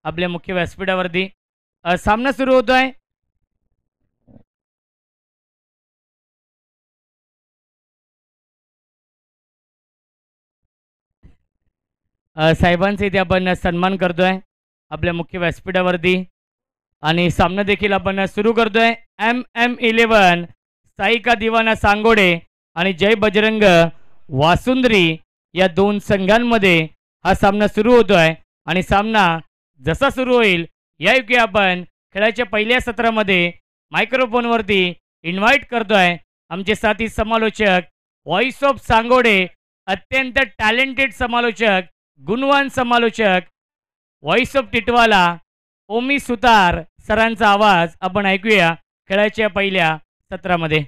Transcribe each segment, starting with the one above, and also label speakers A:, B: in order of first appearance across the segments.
A: आपल्या मुख्य व्यासपीठावरती सामना सुरू होतोय. साहेबांचा इथे आपण सन्मान करतोय आपल्या मुख्य व्यासपीठावरती आणि सामना देखील आपण सुरू करतोय. MM11 साईका दिवाना सांगोडे आणि जय बजरंग वासुंद्री या दोन संघांमध्ये हा सामना सुरू होतोय आणि सामना जसा सुरू होईल यायोगे आपण खेळाच्या पहिल्या सत्रामध्ये मायक्रोफोनवरती इन्व्हाइट करतोय आमचे साथी समालोचक व्हॉइस ऑफ सांगोडे, अत्यंत टॅलेंटेड समालोचक, गुणवान समालोचक व्हॉइस ऑफ टिटवाला ओमी सुतार सरांचा आवाज आपण ऐकूया खेळाच्या पहिल्या सत्रामध्ये.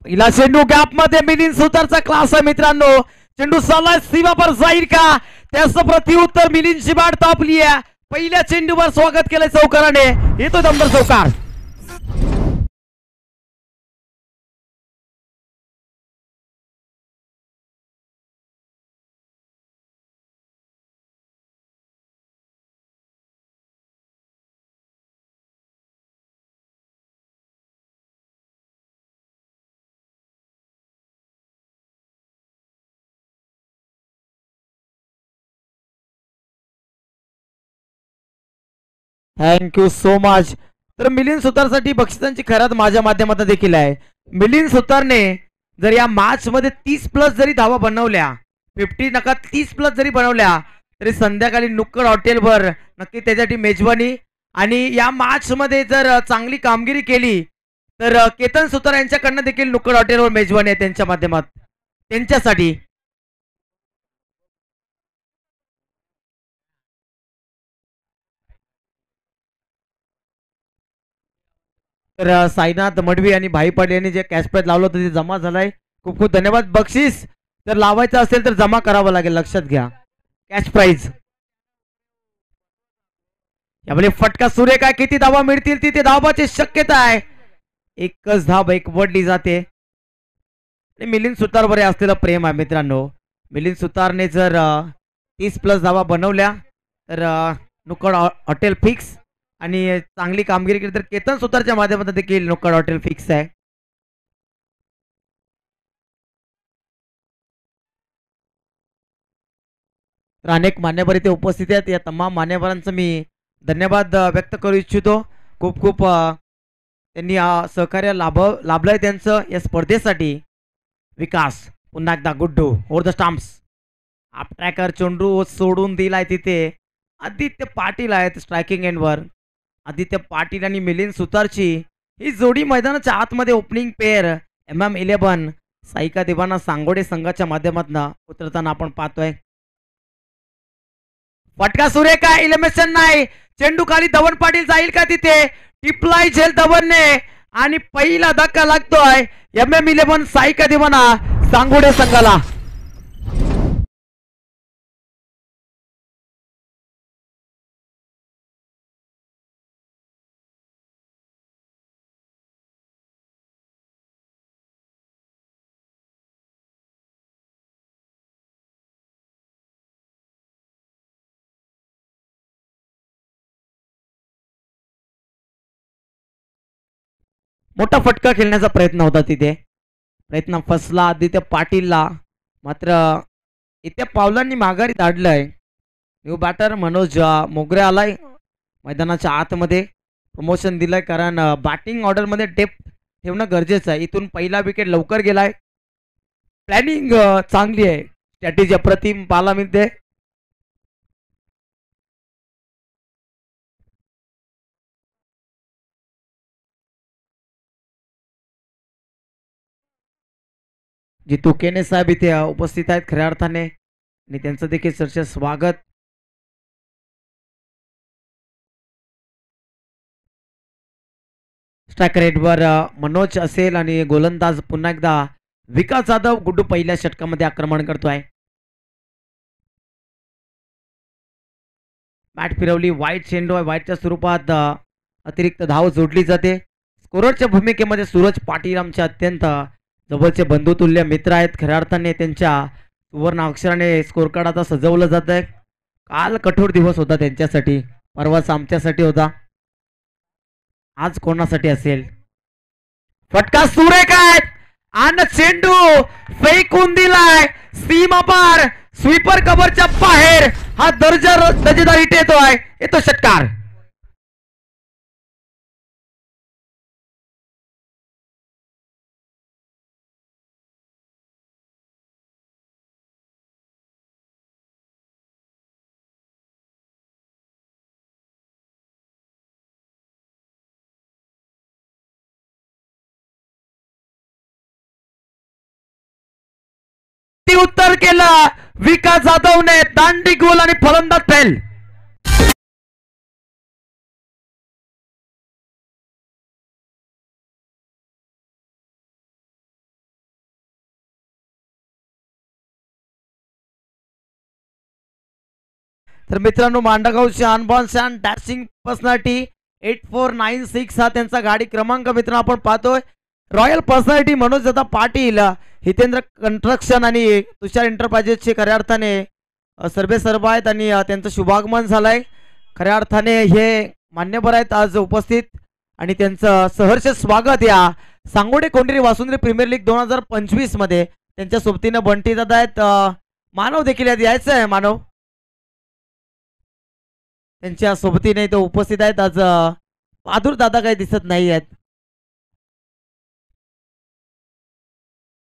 B: पहिला चेंडू गॅप मध्ये मिलिंद सुतारचा क्लास आहे मित्रांनो. चेंडू साला सीमा पर जाईल का, त्याचं प्रत्युत्तर मिलिंदची बाट तापली आहे. पहिल्या चेंडूवर स्वागत केलंय चौकाराने, येतो दमदार चौकार. Thank you so much. तर मिलिंद सुतारसाठी बक्षिसांची खैरात माझ्या माध्यमातून देखील आहे. मिलिंद सुतारने जर या मॅच मध्ये 30+ जरी धावा बनवल्या, 50 नका 30+ जरी बनवल्या, तरी संध्याकाळी नुक्कड हॉटेलवर नक्की त्याच्यासाठी मेजबानी. आणि या मॅच मध्ये जर चांगली कामगिरी केली तर केतन सुतार यांच्याकडनं देखील नुक्कड हॉटेलवर मेजबानी आहे त्यांच्या माध्यमात त्यांच्यासाठी. तर साईनाथ मडवी आणि भाई पाटील यांनी जे कॅश प्राइज लावलं होतं ते जमा झालाय. खूप खूप धन्यवाद. बक्षीस जर लावायचं असेल तर जमा करावं लागेल, लक्षात घ्या. कॅश प्राइज यामध्ये फटका सुरेख आहे. किती धावा मिळतील तिथे धावाची शक्यता आहे. एकच धाव एक वडली जाते. मिलिंद सुतारवर असलेलं प्रेम आहे मित्रांनो. मिलिंद सुतारने जर 30+ धावा बनवल्या तर नुक्कड हॉटेल फिक्स, आणि चांगली कामगिरी केली तर केतन सुतारच्या माध्यमातून देखील नुक्कड हॉटेल फिक्स आहे. तर अनेक मान्यवर इथे उपस्थित आहेत. या तमाम मान्यवरांचं मी धन्यवाद व्यक्त करू इच्छितो. खूप खूप त्यांनी सहकार्य लाभलंय त्यांचं या स्पर्धेसाठी. विकास पुन्हा एकदा गुड्डू ओव्हर द स्टंप्स. आप ट्रॅकर चेंडू सोडून दिलाय तिथे. आदित्य पाटील आहेत स्ट्रायकिंग एंडवर. आदित्य पाटील आणि मिलिंद सुतारची ही जोडी मैदानाच्या आतमध्ये ओपनिंग पेअर MM11 साईका दिवाना सांगोडे संघाच्या माध्यमातून उतरताना आपण पाहतोय. फटका सुरेख आहे. इलिमिनेशन नाही. चेंडू खाली धवन पाटील जाईल का तिथे, टिपलाय झेल धवनने आणि पहिला धक्का लागतोय MM11 साईका दिवाना सांगोडे संघाला. मोठा फटका खेळण्याचा प्रयत्न होता तिथे, प्रयत्न फसला आदित्य पाटीलला. मात्र इथे पावलांनी माघारी धाडलंय. न्यू बॅटर मनोज मोगरे आलाय मैदानाच्या आतमध्ये. प्रमोशन दिलंय कारण बॅटिंग ऑर्डर मध्ये डेप्थ ठेवणं गरजेचं आहे. इथून पहिला विकेट लवकर गेलाय. प्लॅनिंग चांगली आहे, स्ट्रॅटेजी अप्रतिम पाहायला मिळते. जितू केने साहेब इथे उपस्थित आहेत खऱ्या अर्थाने. आणि त्यांचं देखील सरचे स्वागत. स्ट्रायकर रेटवर मनोज असेल आणि गोलंदाज पुन्हा एकदा विकास जाधव. गुड्डू पहिल्या षटकामध्ये आक्रमण करतोय. बॅट फिरवली, वाईट चेंडू आहे. वाईटच्या स्वरूपात अतिरिक्त धाव जोडली जाते. स्कोररच्या भूमिकेमध्ये सूरज पाटील आमचे अत्यंत जवळचे बंधुतुल्य मित्र आहेत. खऱ्या अर्थाने त्यांच्या सुवर्ण अक्षराने स्कोर कार्ड आता सजवलं जात आहे. काल कठोर दिवस होता त्यांच्यासाठी, परवाच आमच्यासाठी होता, आज कोणासाठी असेल. फटका सुरेख आहे आणि चेंडू फेकून दिलाय सीमा पार. स्वीपर कव्हरच्या बाहेर हा दर्जेदार हिट येतोय. येतो षटकार. उत्तर केलं विकास जाधवने. दांडी गोल आणि फलंदाज फेल. तर मित्रांनो, मांडगाव शानबॉन शान डॅशिंग पर्सनॅलिटी 8496 हा त्यांचा गाडी क्रमांक मित्रांनो आपण पाहतोय. Royal personality Manoj Dada Patil, Hitendra construction आणि तुषार एंटरप्राइजेसचे खऱ्या अर्थाने सर्व आहेत आणि त्यांचं शुभागमन झालंय. खऱ्या अर्थाने हे मान्यवर आहेत आज उपस्थित आणि त्यांचं सहर्ष स्वागत या सांगोडे कोंढरी वासुंद्री प्रीमियर लीग 2025 मध्ये. त्यांच्या सोबतीनं बंटी दादा आहेत, मानव देखील यायचं आहे. मानव त्यांच्या सोबतीने तो उपस्थित आहेत आज. बहादूर दादा काही दिसत नाही आहेत.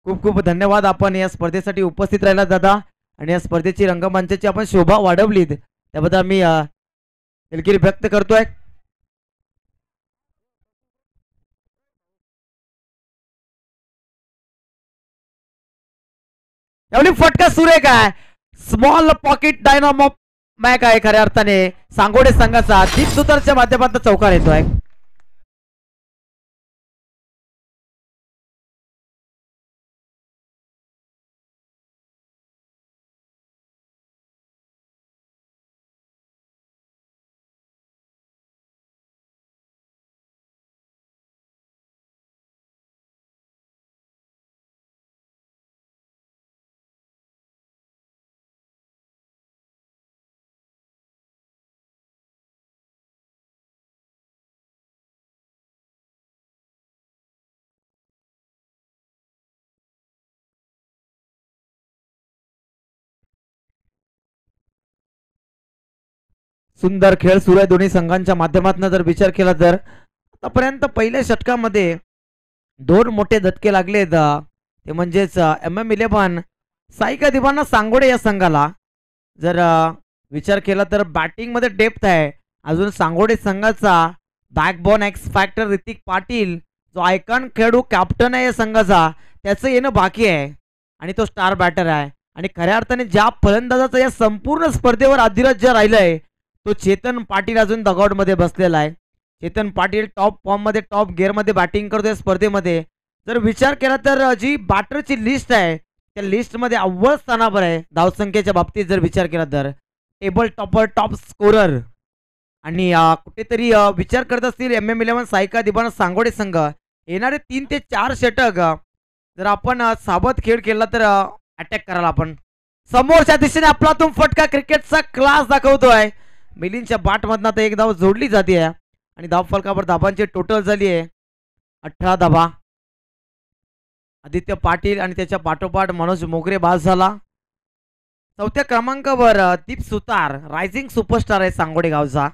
B: खूप खूप धन्यवाद, आपण या स्पर्धेसाठी उपस्थित राहिला दादा आणि या स्पर्धेची रंगमंचाची आपण शोभा वाढवलीत त्याबद्दल मी दिलगिरी व्यक्त करतोय. एवढी फटका सुरेख आहे. स्मॉल पॉकेट डायनामो मॅक आहे खऱ्या अर्थाने सांगोडे संघाचा. दीप सुतारच्या माध्यमातून चौकार येतोय. सुंदर खेळ सुरू आहे दोन्ही संघांच्या माध्यमातून. जर विचार केला तर आतापर्यंत पहिल्या षटकामध्ये दोन मोठे धक्के लागलेत, ते म्हणजेच MM11 साईका दिवाना सांगोडे या संघाला. जर विचार केला तर बॅटिंग मध्ये डेप्थ आहे. अजून सांगोडे संघाचा backbone x factor Hrithik Patil जो आयकॉन खेळाडू कॅप्टन आहे या संघाचा, त्याचं येणं बाकी आहे आणि तो स्टार बॅटर आहे. आणि खऱ्या अर्थाने ज्या फलंदाजाचं या संपूर्ण स्पर्धेवर अधिराज्य राहिलंय तो चेतन पाटील अजून दगआउट मध्ये बसलेला आहे. चेतन पाटील टॉप फॉर्म मध्ये टॉप गिअर मध्ये बॅटिंग करतोय स्पर्धेमध्ये. जर विचार केला तर जी बॅटरची लिस्ट आहे त्या लिस्ट मध्ये अव्वल स्थानावर आहे धावसंख्येच्या बाबतीत. जर विचार केला तर टेबल टॉपर टॉप स्कोरर आणि कुठेतरी विचार करत असतील MM11 सायका दिबाना सांगोडे संघ येणारे 3 ते 4 षटक जर आपण सावध खेळ केला तर अटॅक करायला आपण. समोरच्या दिशेने आपलातून फटका क्रिकेटचा क्लास दाखवतोय. मिलिंदच्या बाट मधनं आता एक धाव जोडली जाते आणि धाव फलकावर धाबांची टोटल झाली आहे 18 धाबा. आदित्य पाटील आणि त्याच्या पाठोपाठ मनोज मोगरे बाद झाला. चौथ्या क्रमांकावर दीप सुतार रायझिंग सुपरस्टार आहे सांगोडे गावचा.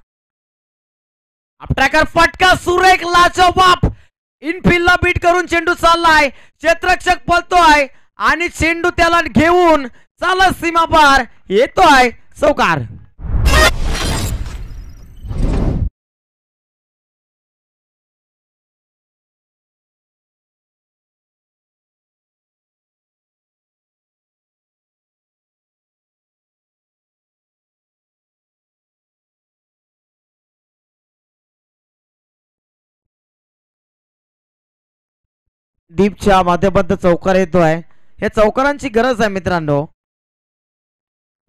B: अपट्रॅकर फटका सुरेख लाजवाब इनफिल्डला बीट करून चेंडू चाललाय. क्षेत्ररक्षक पळतोय आणि चेंडू त्याला घेऊन चालत सीमा पार येतोय चौकार. दीपच्या माध्यमातून चौकार येतोय. या चौकारांची गरज आहे मित्रांनो.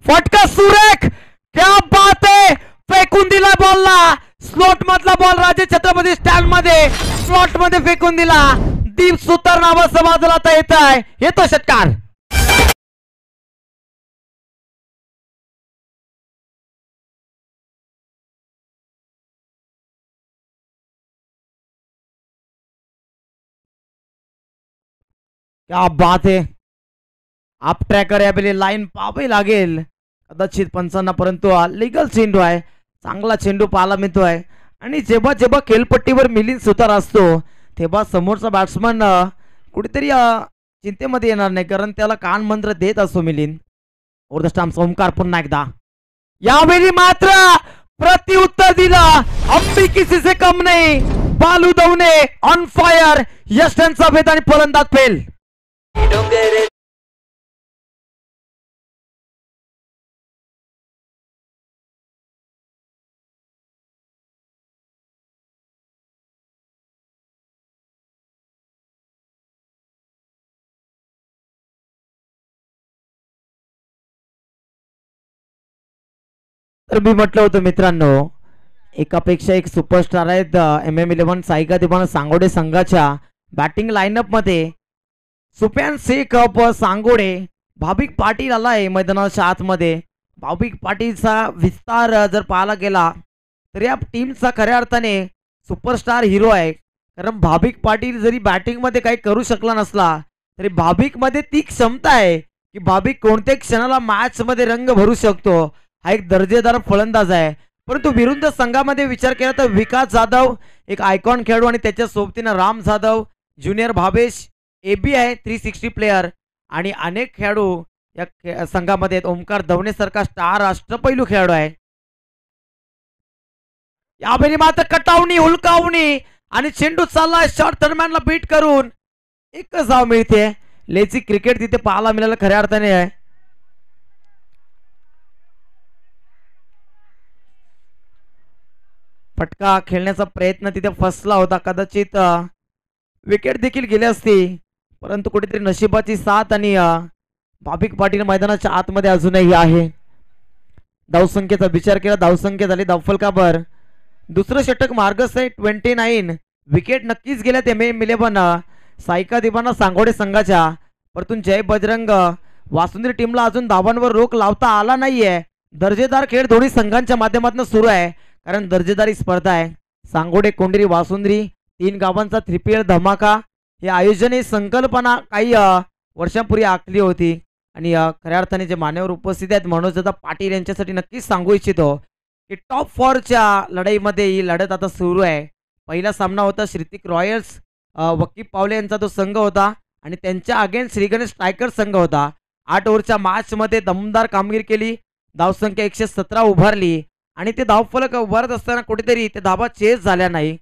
B: फटका सुरेख, क्या बात आहे. फेकून दिला बॉलला. स्लॉट मधला बॉल राजे छत्रपती स्टँड मध्ये स्लॉट मध्ये फेकून दिला. दीप सुतार नावाचा बाजूला आता येत आहे. येतो षटकार. क्या बात आहे. आप ट्रॅकर यावेळी लाईन पाहावी लागेल कदाचित पंचांना, परंतु लिगल चेंडू आहे. चांगला चेंडू पाहायला मिळतोय. आणि जेव्हा जेव्हा खेळपट्टीवर मिलिंद सुतार असतो तेव्हा समोरचा बॅट्समन कुठेतरी चिंतेमध्ये येणार नाही, कारण त्याला कान मंत्र देत असतो Milind. Over the stumps Omkar पुन्हा एकदा. यावेळी मात्र प्रत्युत्तर दिला. अंबी किसी से कम नाही. Balu Davane on fire. यष्टनचा भेद आणि फलंदाज फेल. तर मी म्हटलं होतं मित्रांनो, एकापेक्षा एक सुपरस्टार आहेत MM11 साईका दिवाना सांगोडे संघाच्या बॅटिंग लाईनअप मध्ये. सुफियान शेख ऑफ सांगोडे, भाविक पाटील आलाय मैदानाच्या आतमध्ये. भाविक पाटीलचा विस्तार जर पाहायला गेला तर या टीमचा खऱ्या अर्थाने सुपरस्टार हिरो आहे. कारण भाविक पाटील जरी बॅटिंग मध्ये काही करू शकला नसला तरी भाविक मध्ये ती क्षमता आहे की भाविक कोणत्याही क्षणाला मॅच मध्ये रंग भरू शकतो. हा एक दर्जेदार फलंदाज आहे. परंतु विरुद्ध संघामध्ये विचार केला तर विकास जाधव एक आयकॉन खेळाडू आणि त्याच्या सोबतीनं राम जाधव, ज्युनियर भावेश, AB आहे 360 प्लेयर आणि अनेक खेळाडू या संघामध्ये आहेत. ओमकार दवणे सारखा स्टार अष्टपैलू खेळाडू आहे. यावेळी मात्र कटावणी, हुलकावणी आणि चेंडू चालला शॉर्ट दरम्यानला बीट करून एकच धाव मिळते. लेझी क्रिकेट तिथे पाहायला मिळालं खऱ्या अर्थाने आहे. फटका खेळण्याचा प्रयत्न तिथे फसला होता. कदाचित विकेट देखील गेली असती, परंतु कुठेतरी नशिबाची साथ आणि भाविक पाटील मैदानाच्या आतमध्ये अजूनही आहे. धावसंख्येचा विचार केला, धावसंख्या झाली धावफलकावर. दुसरं षटक मार्गस आहे 29. विकेट नक्कीच गेल्यात MM11 साईका दिवाना सांगोडे संघाच्या. परंतु जय बजरंग वासुंद्री टीमला अजून धावांवर रोख लावता आला नाहीये. दर्जेदार खेळ दोन्ही संघांच्या माध्यमातून सुरू आहे, कारण दर्जेदारी स्पर्धा आहे. सांगोडे, कोंडरी, वासुंद्री 3 गावांचा 3PL धमाका हे आयोजन, ही संकल्पना काही वर्षांपूर्वी आखली होती. आणि खऱ्या अर्थाने जे मान्यवर उपस्थित आहेत मनोजदादा पाटील यांच्यासाठी नक्कीच सांगू इच्छितो की टॉप 4च्या लढाईमध्ये ही लढत आता सुरू आहे. पहिला सामना होता श्रीतिक रॉयल्स वकीफ पावले यांचा तो संघ होता आणि त्यांच्या अगेन्स्ट श्रीगणेश स्ट्रायकर संघ होता. 8 ओव्हरच्या मॅचमध्ये दमदार कामगिरी केली. धावसंख्या 117 उभारली आणि ते धावफलक उभारत असताना कुठेतरी ते धावा चेस झाल्या नाही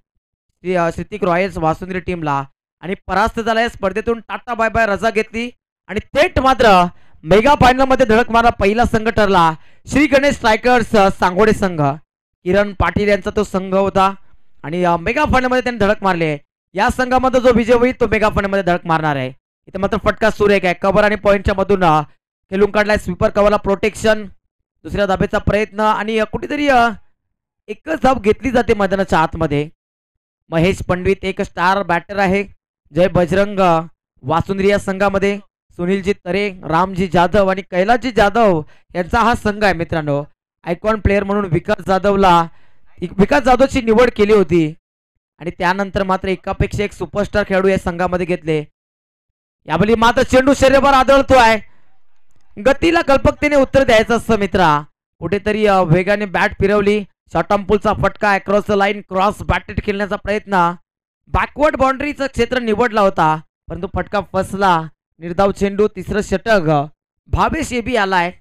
B: श्रीतिक रॉयल्स वासुंद्री टीमला आणि परास्त झाला. या स्पर्धेतून टाटा बाय बाय रजा घेतली आणि थेट मात्र मेगा फायनल मध्ये धडक मारला पहिला संघ ठरला श्री गणेश स्ट्रायकर्स सांगोडे संघ. किरण पाटील यांचा तो संघ होता आणि मेगा फायनल मध्ये त्यांनी धडक मारले. या संघामध्ये जो विजय होईल तो मेगा फायनल मध्ये धडक मारणार आहे. इथे मात्र फटका सुरेख आहे. कव्हर आणि पॉइंटच्या मधून खेळून काढलाय. स्वीपर कव्हरला प्रोटेक्शन, दुसऱ्या धाब्याचा प्रयत्न आणि कुठेतरी एकच धाव घेतली जाते मैदानाच्या आतमध्ये. महेश पंडित एक स्टार बॅटर आहे जय बजरंग वासुंद्री या संघामध्ये. सुनीलजी तरे, रामजी जाधव आणि कैलासजी जाधव यांचा हा संघ आहे मित्रांनो. आयकॉन प्लेअर म्हणून विकास जाधवची निवड केली होती आणि त्यानंतर मात्र एकापेक्षा एक सुपरस्टार खेळाडू या संघामध्ये घेतले. यावेळी मात्र चेंडू शरीरावर आदळतोय. गतीला कल्पकतेने उत्तर द्यायचं असतं मित्रा. कुठेतरी वेगाने बॅट फिरवली. शॉर्टम्पूलचा फटका across the line, cross batted खेळण्याचा प्रयत्न. बॅकवर्ड बाउंड्रीचं क्षेत्र निवडला होता परंतु फटका फसला. निर्धाव चेंडू. तिसरं षटक. भावेश AB आलाय.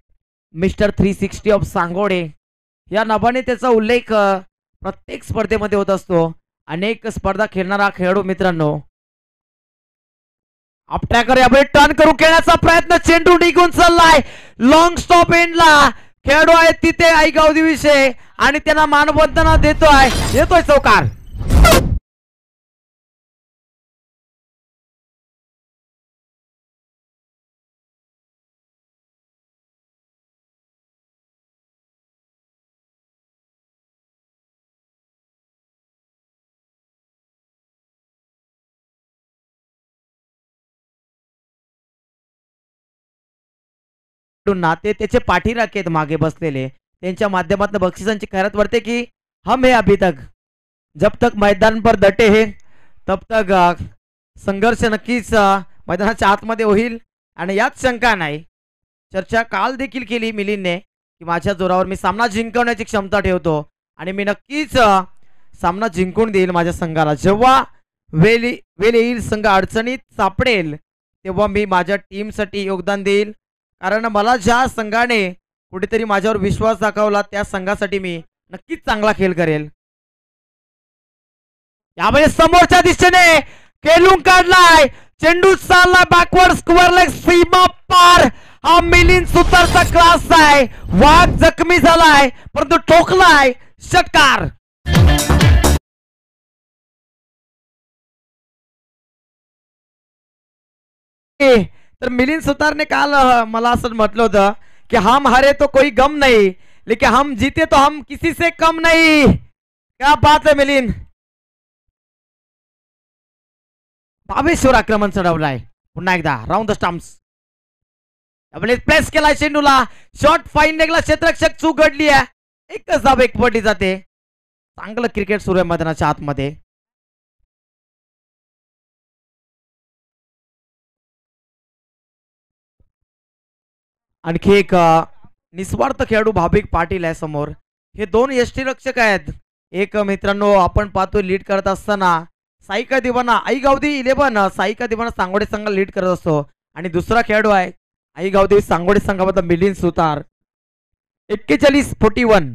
B: मिस्टर 360 ऑफ सांगोडे या नावाने त्याचा उल्लेख प्रत्येक स्पर्धेमध्ये होत असतो. अनेक स्पर्धा खेळणारा खेळाडू मित्रांनो. अपट्रॅकर यावेळी टर्न करून खेळण्याचा प्रयत्न. चेंडू निघून चाललाय लॉंग स्टॉप एंडला. खेळाडू आहेत तिथे आईगाव दिविशे आणि त्यांना मानवंदना देतोय. येतोय चौकार. ना ते त्याचे पाठीराखे आहेत मागे बसलेले, त्यांच्या माध्यमातून बक्षिसांची खैरात वाढते की हम है अभी तक, जब तक मैदान पर डटे हैं तब तक संघर्ष नक्कीच मैदानाच्या आतमध्ये होईल आणि यात शंका नाही. चर्चा काल देखील केली मिलिंदने की माझ्या जोरावर मी सामना जिंकवण्याची क्षमता ठेवतो आणि मी नक्कीच सामना जिंकून देईल माझ्या संघाला. जेव्हा वेळ येईल, संघ अडचणीत सापडेल, तेव्हा मी माझ्या टीमसाठी योगदान देईल. कारण मला ज्या संघाने कुठेतरी माझ्यावर विश्वास दाखवला त्या संघासाठी मी नक्कीच चांगला खेळ करेल. यामध्ये समोरच्या दिशेने खेळून काढलाय, चेंडू चालला बॅकवर्ड स्क्वेअर लेग, सीमा पार. हा मिलिंद सुतारचा क्लास आहे. वाघ जखमी झालाय परंतु ठोकलाय षटकार. तर मिलिंद सुतारने काल मला असं म्हटलं होतं की हम हारे तो कोई गम नहीं, लेकिन हम जीते तो हम किसी से कम नहीं. क्या बात है मिलिंद. बावेश्वर आक्रमण चढवलाय. पुन्हा एकदा राऊंड द स्टंप्स. प्लेस केलाय चेंडूला, शॉट फाईन निघला, क्षेत्ररक्षक चूक घडली आहे. एकच धाव एक पडली जाते. चांगलं क्रिकेट सुरू आहे मैदानाच्या आतमध्ये. आणखी एक निस्वार्थ खेळाडू भाविक पाटील आहे समोर. हे दोन यष्टीरक्षक आहेत. एक मित्रांनो आपण पाहतो लीड करत असताना साईका दिवाना आईगावदी 11 साईका दिवाना सांगोडे संघ लीड करत असतो आणि दुसरा खेळाडू आहे आईगावदी सांगोडे संघाबद्दल मिलिंद सुतार 41-41.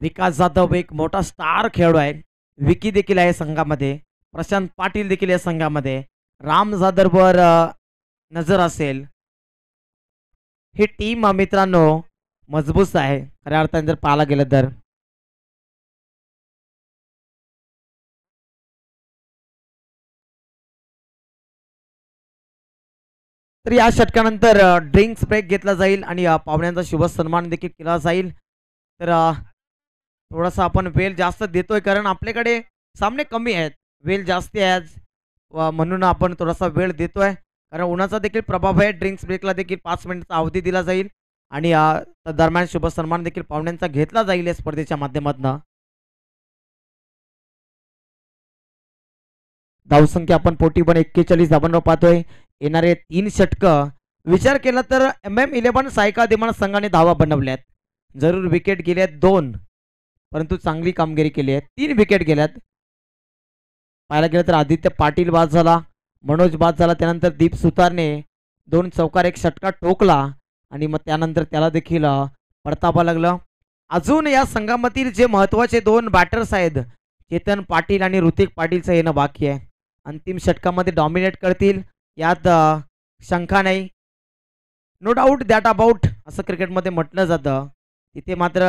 B: विकास जाधव एक मोठा स्टार खेळाडू आहे. विकी देखील आहे संघामध्ये, प्रशांत पाटील देखील या संघामध्ये, राम जाधववर नजर असेल. ही टीम मित्रांनो मजबूत आहे खऱ्या अर्थाने जर पाहायला गेलं तर. तर या षटकानंतर ड्रिंक्स ब्रेक घेतला जाईल आणि पाहुण्यांचा शुभ सन्मान देखील केला जाईल. तर थोडासा आपण वेळ जास्त देतोय कारण आपल्याकडे सामने कमी आहेत, वेळ जास्त आहे आज, म्हणून आपण थोडासा वेळ देतोय कारण उन्हाचा देखील प्रभाव आहे. ड्रिंक्स ब्रेकला देखील 5 मिनिटाचा अवधी दिला जाईल आणि दरम्यान शुभ सन्मान देखील पाहुण्यांचा घेतला जाईल या स्पर्धेच्या माध्यमातून. धावसंख्या आपण पोटी पण 41 धावांवर पाहतोय. येणारे 3 षटक विचार केला तर MM11 सायका दिवाना संघाने धावा बनवल्यात. जरूर विकेट गेल्यात 2, परंतु चांगली कामगिरी केली आहे. 3 विकेट गेल्यात. पाहायला गेलं तर आदित्य पाटील बाद झाला, मनोज बाद झाला, त्यानंतर दीप सुतारने 2 चौकार 1 षटका ठोकला आणि मग त्यानंतर त्याला देखील परतावा लागलं. अजून या संघामधील जे महत्वाचे 2 बॅटर्स आहेत चेतन पाटील आणि ऋतिक पाटीलचं येणं बाकी आहे. अंतिम षटकामध्ये डॉमिनेट करतील यात शंका नाही. नो डाऊट दॅट अबाउट असं क्रिकेटमध्ये म्हटलं जातं. तिथे मात्र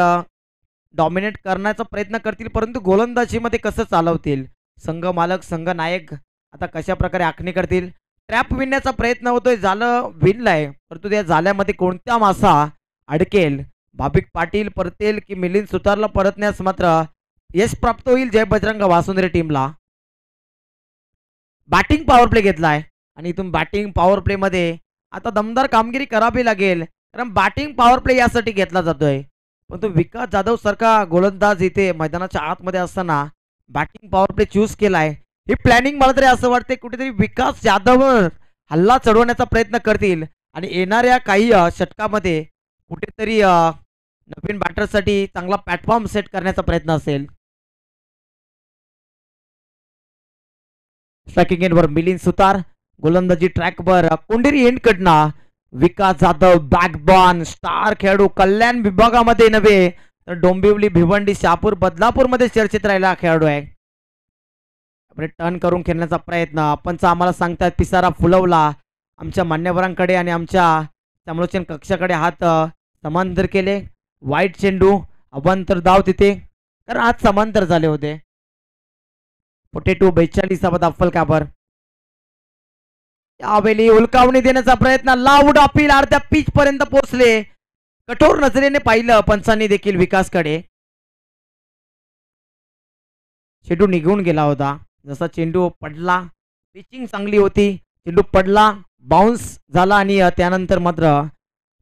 B: डॉमिनेट करण्याचा प्रयत्न करतील, परंतु गोलंदाजीमध्ये कसं चालवतील, संघ मालक संघ नायक आता कशा प्रकारे आखणी करतील. ट्रॅप विणण्याचा प्रयत्न होतोय, जालं विणलाय, परंतु त्या जाल्यामध्ये कोणत्या मासा अडकेल, भाविक पाटील परतेल की मिलिंद सुतारला परतण्यास मात्र यश प्राप्त होईल जय बजरंग वासुंदरी टीमला. बॅटिंग पॉवर प्ले घेतलाय आणि इथून बॅटिंग पॉवर प्ले मध्ये आता दमदार कामगिरी करावी लागेल कारण बॅटिंग पॉवर प्ले यासाठी घेतला जातोय. परंतु विकास जाधव सारखा गोलंदाज इथे मैदानाच्या आतमध्ये असताना बॅटिंग पॉवर प्ले चूज केलाय. ही प्लॅनिंग मला तरी असं वाटते कुठेतरी विकास जाधववर हल्ला चढवण्याचा प्रयत्न करतील आणि येणाऱ्या काही षटकामध्ये कुठेतरी नवीन बॅटरसाठी चांगला प्लॅटफॉर्म सेट करण्याचा प्रयत्न असेल. स्ट्रायकिंग एंडवर मिलिंद सुतार, गोलंदाजी ट्रॅकवर कोंडेरी एंडकडनं विकास जाधव बॅकबॉन स्टार खेळाडू, कल्याण विभागामध्ये नव्हे तर डोंबिवली भिवंडी शहापूर बदलापूर मध्ये चर्चेत राहिला खेळाडू आहे. टर्न करून खेळण्याचा प्रयत्न पंच आम्हाला सांगतात पिसारा फुलवला. आमच्या मान्यवरांकडे आणि आमच्या समालोचन कक्षाकडे हात समांतर केले. वाईट चेंडू अवांतर धाव तिथे कारण आज समांतर झाले होते. 42 अफल काबर यावेळी उलकावणी देण्याचा प्रयत्न, लाऊड अपील अर्ध्या पिच पर्यंत पोहोचले. कठोर नजरेने पाहिलं पंचांनी देखील विकासकडे. चेंडू निघून गेला होता. जसा चेंडू पडला पिचिंग चांगली होती चेंडू पडला, बाउन्स झाला आणि त्यानंतर मात्र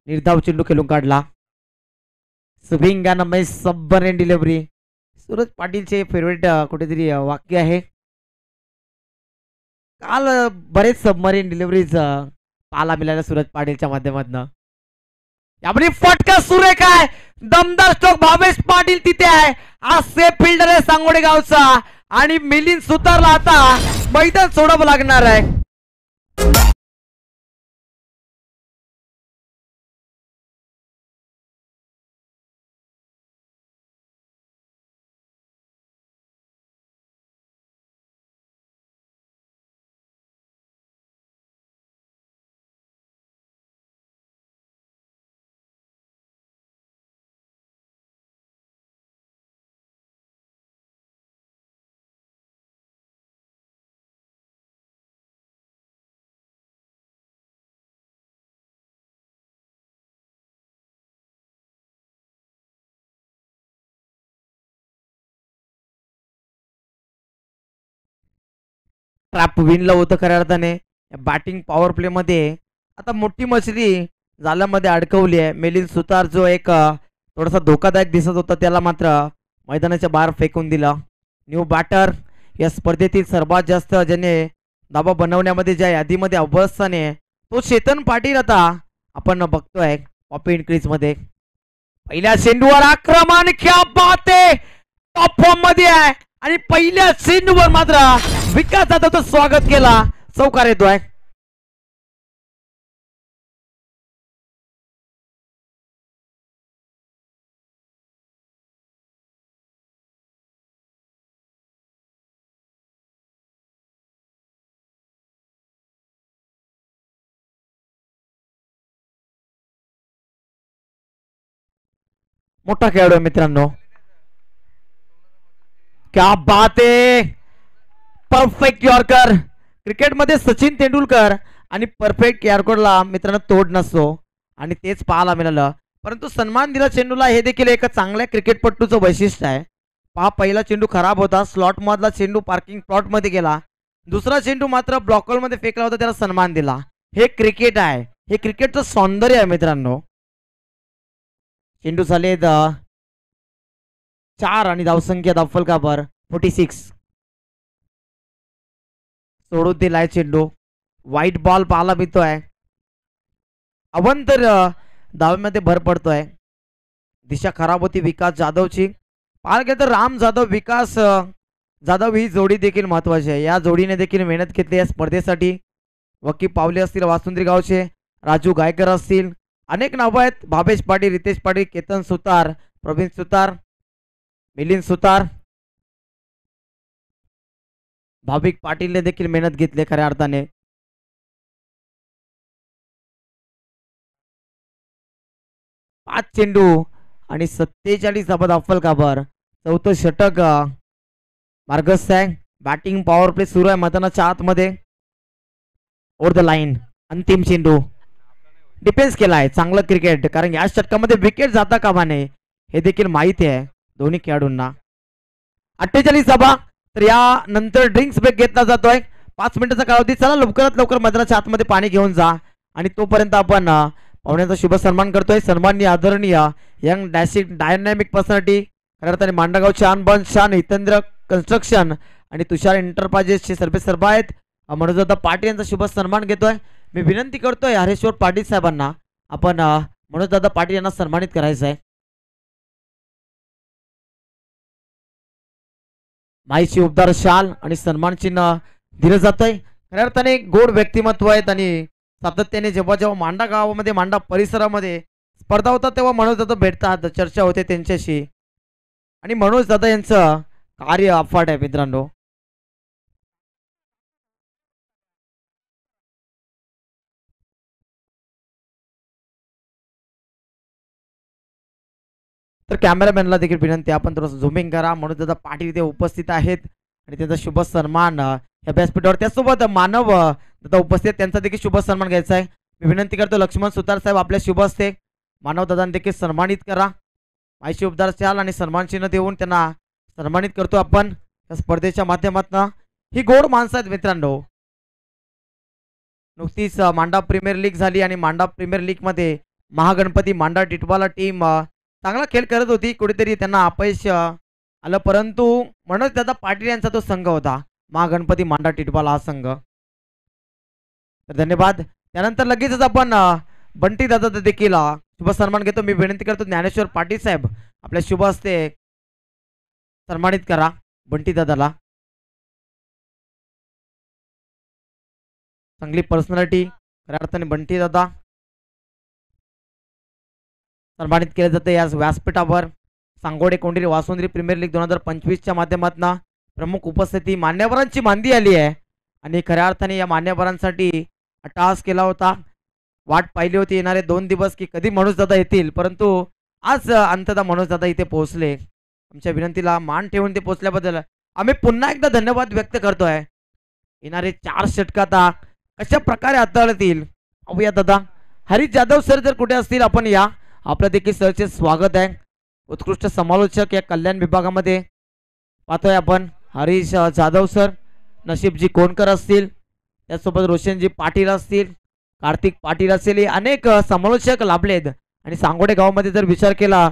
B: निर्धाव चेंडू खेळून काढला. Swing and miss submarine delivery. Suraj पाटीलचे फेवरेट कुठेतरी वाक्य आहे. काल बरेच सबमरीन डिलिव्हरीज पाहायला मिळाल्या सूरज पाटीलच्या माध्यमातून. यामध्ये फटका सुरेख आहे, दमदार स्ट्रोक. भावेश पाटील तिथे आहे. हा सेफ फिल्डर आहे सांगोडे गावचा आणि मिलिंद सुतारला आता मैदान सोडावं लागणार आहे. ट्रॅप विनला होतं खऱ्या अर्थाने. बॅटिंग पॉवर प्ले मध्ये आता मोठी मछली जाळ्यामध्ये अडकवली आहे. मिलिंद सुतार जो एक थोडासा धोकादायक दिसत होता त्याला मात्र मैदानाच्या बाहेर फेकून दिला. न्यू बॅटर या स्पर्धेतील सर्वात जास्त ज्याने दाबा बनवण्यामध्ये ज्या यादीमध्ये अव्वल स्थानी आहे तो चेतन पाटील आता आपण बघतोय पॉपी इनक्रीज मध्ये. पहिल्या चेंडूवर आक्रमण, क्या बात आहे, टॉप फॉर्म मध्ये आहे आणि पहिल्या चेंडूवर मात्र विकास जाधवचं स्वागत केला, चौकार येतोय. मोठा खेळाडू आहे मित्रांनो. क्या बात आहे, परफेक्ट यॉर्कर. क्रिकेटमध्ये सचिन तेंडुलकर आणि परफेक्ट यॉर्करला मित्रांनो तोड नसतो आणि तेच पाहायला मिळालं. परंतु सन्मान दिला चेंडूला हे देखील एक चांगल्या क्रिकेटपटूचं वैशिष्ट्य आहे. पहा, पहिला चेंडू खराब होता, स्लॉट मधला चेंडू पार्किंग प्लॉट मध्ये गेला. दुसरा चेंडू मात्र ब्लॉकर मध्ये फेकला होता, त्याला सन्मान दिला. हे क्रिकेट आहे, हे क्रिकेटचं सौंदर्य आहे मित्रांनो. चेंडू झाले 4 आणि धावसंख्या धावफल काबर 46. सोडून दिलाय चेंडू. व्हाईट बॉल पाहायला मिळतोय. अवंतर धावेमध्ये भर पडतोय. दिशा खराब होती विकास जाधवची. पाहायला गेलं तर राम जाधव विकास जाधव ही जोडी देखील महत्वाची आहे. या जोडीने देखील मेहनत घेतली या स्पर्धेसाठी. वकी पावले असतील वासुंद्री गावचे, राजू गायकर असतील, अनेक नावं आहेत. भावेश पाटील, रितेश पाटील, केतन सुतार, प्रवीण सुतार, मिलिंद सुतार, भाविक पाटीलने देखील मेहनत घेतली खऱ्या अर्थाने. पाच चेंडू आणि 47 धावा धावफल काबर. चौथं षटक मार्गस्थ आहे. बॅटिंग पॉवर प्ले सुरू आहे मैदानाच्या आतमध्ये. ओव्हर द लाईन अंतिम चेंडू. डिफेन्स केला आहे, चांगलं क्रिकेट, कारण या षटकामध्ये विकेट जाता कामा नये हे देखील माहिती आहे दोन्ही खेळाडूंना. 48 धावा. तर यानंतर ड्रिंक्स ब्रेक घेतला जातोय. 5 मिनिटाचा कालावधी. चला लवकरात लवकर मैदानाच्या आतमध्ये पाणी घेऊन जा आणि तोपर्यंत आपण पाहुण्यांचा शुभ सन्मान करतोय. सन्माननीय आदरणीय यंग डायनॅमिक पर्सनॅलिटी खऱ्या अर्थाने मांडगावचे अनबन शान, हितेंद्र कन्स्ट्रक्शन आणि तुषार एंटरप्राइजेसचे सर्वे सर्व आहेत. मनोजदादा पाटील यांचा शुभ सन्मान घेतोय. मी विनंती करतोय हरेश्वर पाटील साहेबांना आपण मनोजदादा पाटील यांना सन्मानित करायचं आहे. माईची उबदार शाल आणि सन्मान चिन्ह दिलं जातंय. खऱ्या अर्थाने गोड व्यक्तिमत्व आहेत आणि सातत्याने जेव्हा जेव्हा मांडा गावामध्ये मांडा परिसरामध्ये स्पर्धा होतात तेव्हा मनोजदादा भेटतात, चर्चा होते त्यांच्याशी आणि मनोजदादा यांचं कार्य अफाट आहे मित्रांनो. तर कॅमेरामॅनला देखील विनंती आपण थोडंसं झूमिंग करा. मनोजदादा पाटील इथे उपस्थित आहेत आणि त्यांचा शुभ सन्मान या व्यासपीठावर. त्यासोबत मानव दादा उपस्थित, त्यांचा देखील शुभ सन्मान घ्यायचा आहे. मी विनंती करतो लक्ष्मण सुतार साहेब आपल्या शुभ हस्ते मानव दादांना देखील सन्मानित करा. माहिती उपदार चाल आणि सन्मान चिन्ह देऊन त्यांना सन्मानित करतो आपण या स्पर्धेच्या माध्यमातून. ही गोड माणसं आहेत मित्रांनो. नुकतीच मांडा प्रीमियर लीग झाली आणि मांडा प्रीमियर लीगमध्ये महागणपती मांडा टिटवाला टीम चांगला खेळ करत होती. कुठेतरी त्यांना अपयश आलं, परंतु मनोज दादा पाटील यांचा तो संघ होता, महागणपती मांडा टिटवाला हा संघ. तर धन्यवाद. त्यानंतर लगेचच आपण बंटी दादा देखील शुभ सन्मान घेतो. मी विनंती करतो ज्ञानेश्वर पाटील साहेब आपल्या शुभ हस्ते सन्मानित करा बंटी दादाला. चांगली पर्सनॅलिटी खऱ्या अर्थाने बंटी दादा सन्मानित केले जाते या व्यासपीठावर. सांगोडे कोंढरी वासुंद्री प्रीमियर लीग 2025च्या माध्यमातून प्रमुख उपस्थिती मान्यवरांची मांदी आली आहे आणि खऱ्या अर्थाने या मान्यवरांसाठी अट्टहास केला होता. वाट पाहिली होती येणारे 2 दिवस की कधी मनोज दादा येतील, परंतु आज अंततः मनोज दादा इथे पोहोचले. आमच्या विनंतीला मान ठेवून ते पोहोचल्याबद्दल आम्ही पुन्हा एकदा धन्यवाद व्यक्त करतोय. येणारे 4 षटकात कशा प्रकारे हाताळतील पाहूया दादा. हरीश जाधव सर जर कुठे असतील आपण या, आपलं देखील सरचे स्वागत आहे. उत्कृष्ट समालोचक या कल्याण विभागामध्ये पाहतोय आपण हरीश जाधव सर, नशीबजी कोणकर असतील, त्यासोबत रोशनजी पाटील असतील, कार्तिक पाटील असतील, हे अनेक समालोचक लाभलेत. आणि सांगोडे गावामध्ये जर विचार केला,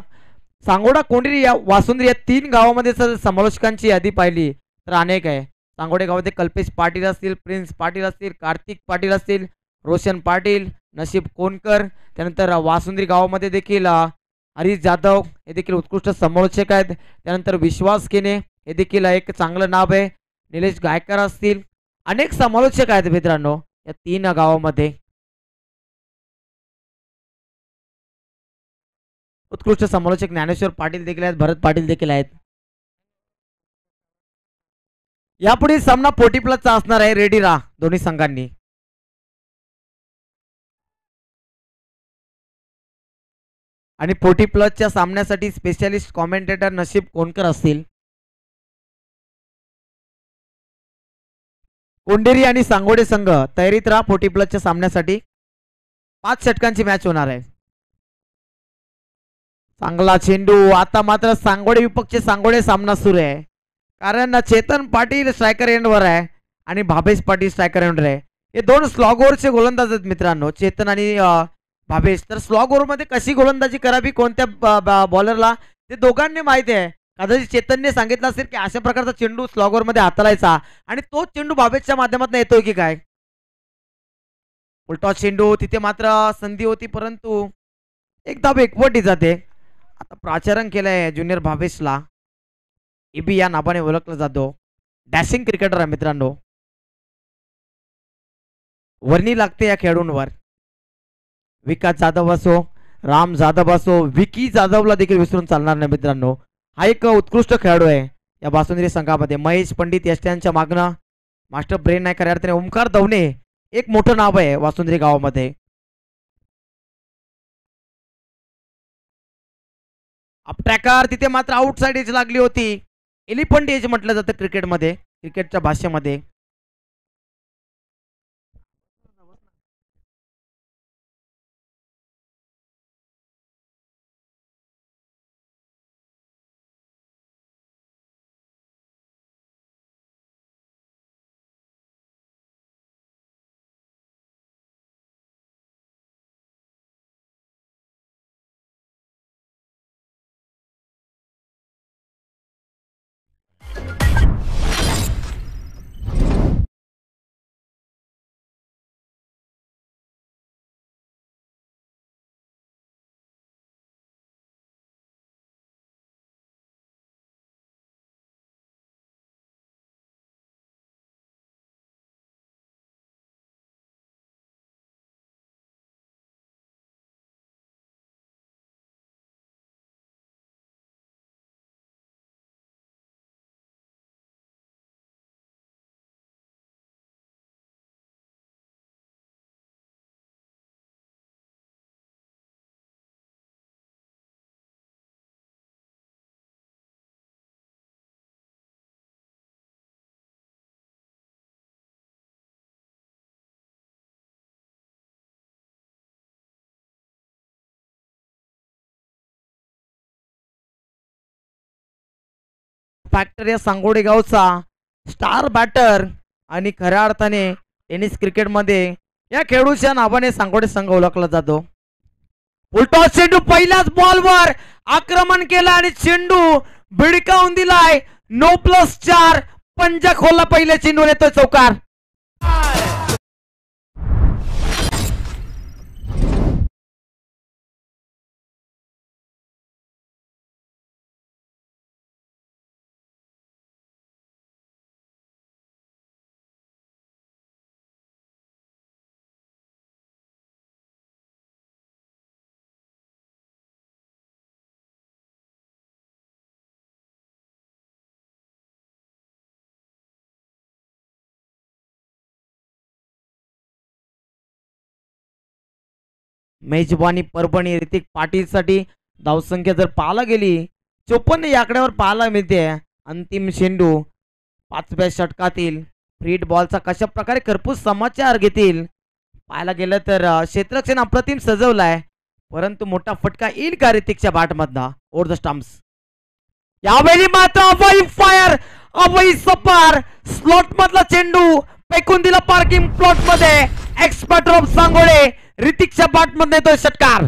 B: सांगोडा कोंढरी या वासुंद्री या 3 गावामध्ये जर समालोचकांची यादी पाहिली तर अनेक आहे. सांगोडे गावामध्ये कल्पेश पाटील असतील, प्रिन्स पाटील असतील, कार्तिक पाटील असतील, रोशन पाटील, नशीब कोणकर. त्यानंतर वासुंद्री गावामध्ये देखील हरीश जाधव हे देखील उत्कृष्ट समालोचक आहेत. त्यानंतर विश्वास केने हे देखील एक चांगलं नाव आहे. निलेश गायकर असतील, अनेक समालोचक आहेत मित्रांनो या 3 गावामध्ये. उत्कृष्ट समालोचक ज्ञानेश्वर पाटील देखील आहेत, भरत पाटील देखील आहेत. यापुढे सामना 40+ असणार आहे. रेडी राहा दोन्ही संघांनी. आणि 40+ सामन्यासाठी स्पेशलिस्ट कॉमेंटेटर नशीब कोणकर असतील. कोंढेरी आणि सांगोडे संघ तयारीत राहा 40+ सामन्यासाठी. 5 षटकांची मॅच होणार आहे. चांगला चेंडू. आता मात्र सांगोडे विपक्षचे सांगोडे सामना सुरू आहे, कारण चेतन पाटील स्ट्रायकर एंडवर आहे आणि भावेश पाटील स्ट्रायकर एंडवर आहे. हे 2 स्लॉग ओव्हरचे गोलंदाज आहेत मित्रांनो, चेतन आणि भावेश. तर स्लॉग ओव्हरमध्ये कशी गोलंदाजी करावी कोणत्या बॉलरला ते दोघांनी माहिती आहे. कदाचित चेतनने सांगितलं असेल की अशा प्रकारचा चेंडू स्लॉग ओव्हरमध्ये हाताळायचा आणि तोच चेंडू भावेशच्या माध्यमातून येतोय की काय. उलटा चेंडू, तिथे मात्र संधी होती परंतु एकदा एकवटी जाते. आता प्राचारण केलंय ज्युनियर भावेशला, एबी या नावाने ओळखला जातो. डॅशिंग क्रिकेटर आहे मित्रांनो, वर्णी लागते या खेळाडूंवर. विकास जाधव असो, राम जाधव असो, विकी जाधवला देखील विसरून चालणार नाही मित्रांनो. हा एक उत्कृष्ट खेळाडू आहे या वासुंद्री संघामध्ये. महेश पंडित यष्ट्यांच्या मागणं मास्टर ब्रेन आहे खऱ्या अर्थाने. ओमकार दवणे एक मोठं नाव आहे वासुंद्री गावामध्ये. अपट्रॅकर, तिथे मात्र आउटसाइड एज लागली होती. एलिफंट एज म्हटलं जातं क्रिकेटमध्ये, क्रिकेटच्या भाषेमध्ये. फॅक्टर या सांगोडे गावचा स्टार बॅटर आणि खऱ्या अर्थाने टेनिस क्रिकेटमध्ये या खेळाडूच्या नावाने सांगोडे संघ ओळखला जातो. फुलटॉस चेंडू पहिल्याच बॉलवर आक्रमण केलं आणि चेंडू भिडकावून दिलाय. 9+4 पंजा खोलला पहिल्या चेंडून येतोय चौकार. मेजबानी परभणी ऋतिक पाटील साठी धावसंख्या जर पाहायला गेली 54 या आकड्यावर पाहायला मिळते. अंतिम चेंडू 5व्या षटकातील फ्रीड बॉलचा कशा प्रकारे खरपूस समाचार घेतील पाहायला गेलं तर क्षेत्ररक्षण अप्रतिम सजवलाय, परंतु मोठा फटका येईल का ऋतिकच्या बॅटमधला ओव्हर द स्टंप्स. यावेळी मात्र अवई फायर अवई सपार स्लॉट मधला चेंडू फेकून दिला पार्किंग प्लॉट मध्ये. एक्सपर्ट ऑफ सांगोळे ऋतिकच्या बॅट मध्ये येतोय षटकार.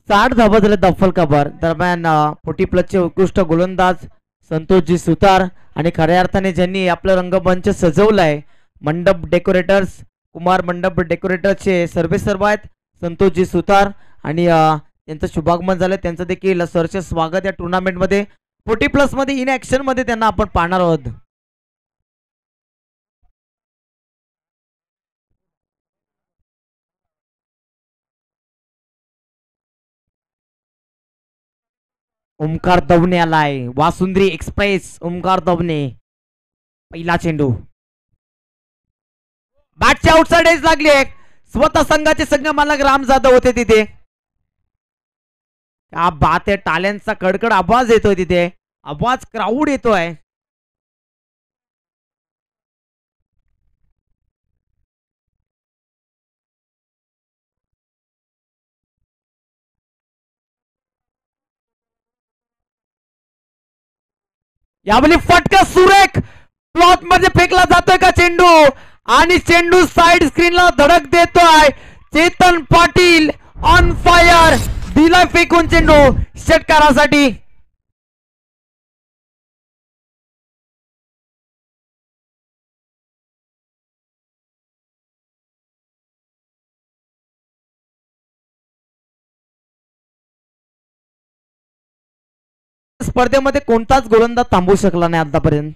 B: साठ धावा झाले दफल कबर दरम्यान 40+ उत्कृष्ट गोलंदाज संतोषजी सुतार आणि खऱ्या अर्थाने ज्यांनी आपलं रंगमंच सजवलाय मंडप डेकोरेटर्स कुमार मंडप डेकोरेटरचे सर्वे सर्व आहेत संतोषजी सुतार आणि त्यांचं शुभागमन झालं. त्यांचं देखील सरचे स्वागत या टुर्नामेंट मध्ये 40+ मध्ये इन ऍक्शन मध्ये त्यांना आपण पाहणार आहोत. ओमकार दवणे आलाय. वासुंद्री एक्सप्रेस ओमकार दवणे. पहिला चेंडू बॅटच्या आउटसाइड एज लागली. स्वतः संघाचे संघ मालक राम जाधव होते तिथे. क्या बात आहे. टाल्यांचा कडकड आवाज येतोय तिथे. आवाज क्राऊड येतोय. यावेळी फटका सुरेख प्लॉट मध्ये फेकला जातोय का चेंडू आणि चेंडू साइड स्क्रीनला धडक देतोय. चेतन पाटील ऑन फायर दिलाय फेकून चेंडू षटकारासाठी. स्पर्धेमध्ये कोणताच गोलंदाज थांबू शकला नाही आतापर्यंत.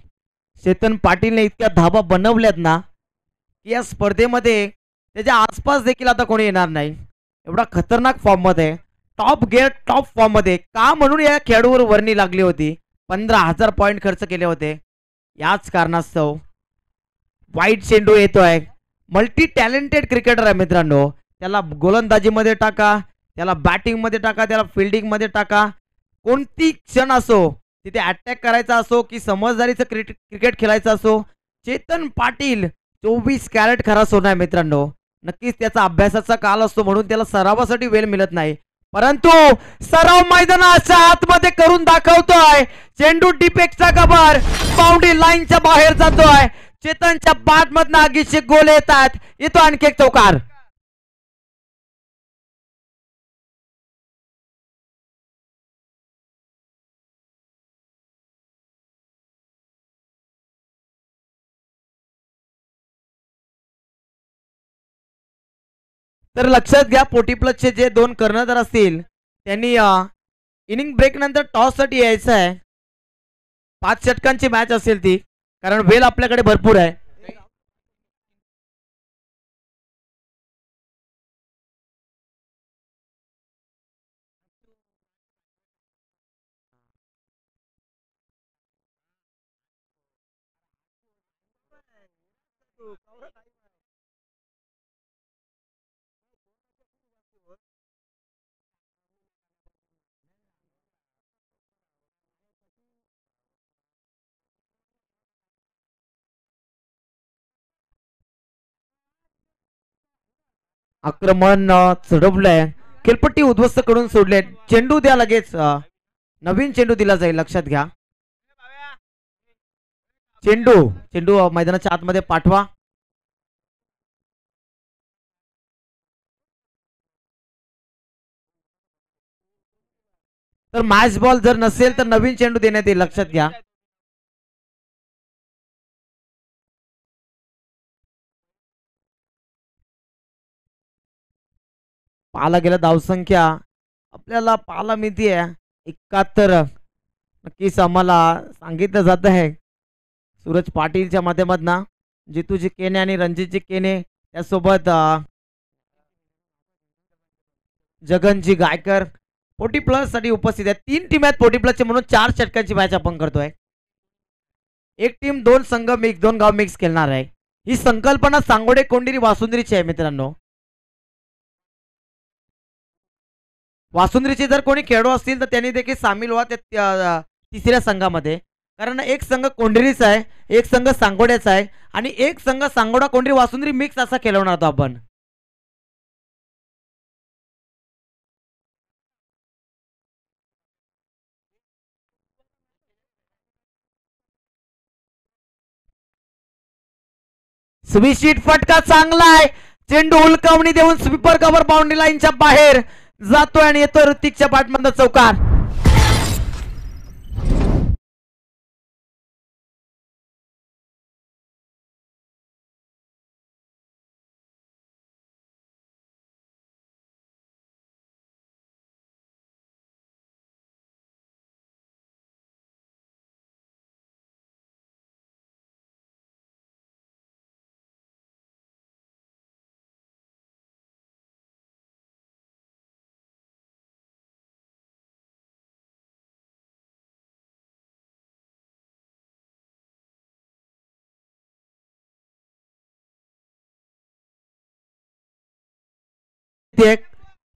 B: चेतन पाटीलने इतक्या धावा बनवल्यात ना की या स्पर्धेमध्ये त्याच्या आसपास देखील आता कोणी येणार नाही. एवढा खतरनाक फॉर्म मध्ये टॉप गिअर टॉप फॉर्म मध्ये का म्हणून या खेळाडूवर वर्णी लागली होती. 15,000 पॉइंट खर्च केले होते. याच कारणास्तव वाईट चेंडू येतोय. मल्टी टॅलेंटेड क्रिकेटर आहे मित्रांनो. त्याला गोलंदाजीमध्ये टाका, त्याला बॅटिंग मध्ये टाका, त्याला फिल्डिंग मध्ये टाका. कोणती क्षण असो तिथे अटॅक करायचा असो की समजदारीचं क्रिकेट खेळायचं असो, चेतन पाटील 24 कॅरेट खरा सोना आहे मित्रांनो. नक्कीच त्याचा अभ्यासाचा काल असतो म्हणून त्याला सरावासाठी वेळ मिळत नाही, परंतु सराव मैदानाच्या आतमध्ये करून दाखवतोय. चेंडू डिपेक्सचा कबर बाउंड्री लाईनच्या बाहेर जातोय. चेतनच्या बॅट मधनं आगीचे गोल येतात. येतो आणखी एक चौकार. तर लक्षात घ्या पोटी प्लसचे जे दोन कर्णधार असतील त्यांनी इनिंग ब्रेक नंतर टॉस साठी यायचं आहे. 5 षटकांची मॅच असेल ती, कारण वेळ आपल्याकडे भरपूर आहे. आक्रमण चढवलंय, खेळपट्टी उद्ध्वस्त करून सोडले. चेंडू द्या लगेच, नवीन चेंडू दिला जाईल. लक्षात घ्या चेंडू चेंडू मैदानाच्या आतमध्ये पाठवा. तर मॅच बॉल जर नसेल तर नवीन चेंडू देण्यात येईल. लक्षात घ्या. पाहायला गेलं धावसंख्या आपल्याला पाहायला मिळतीये 71. नक्कीच आम्हाला सांगितलं जात आहे सूरज पाटीलच्या माध्यमातून जितूजी केने आणि रणजितजी केने त्यासोबत जगनजी गायकर पोटी प्लस साठी उपस्थित आहेत. 3 टीम आहेत पोटी प्लसचे, म्हणून 4 षटकांची मॅच आपण करतोय. एक टीम 2 संघ मिक्स 2 गाव मिक्स खेळणार आहे. ही संकल्पना सांगोडे कोंडिरी वासुंद्रीची आहे मित्रांनो. वासुंद्रीचे जर कोणी खेळाडू असतील तर त्यांनी देखील सामील व्हा त्या तिसऱ्या संघामध्ये, कारण एक संघ कोंढरीचा आहे, एक संघ सांगोड्याचा आहे आणि एक संघ सांगोडा कोंढरी वासुंद्री मिक्स असा खेळवणार आहोत आपण. स्वीशीट फटका चांगला आहे. चेंडू हुलकावणी देऊन स्वीपर कव्हर बाउंड्री लाईनच्या बाहेर जातोय आणि येतोय ऋतिकच्या बॅटमधनं चौकार.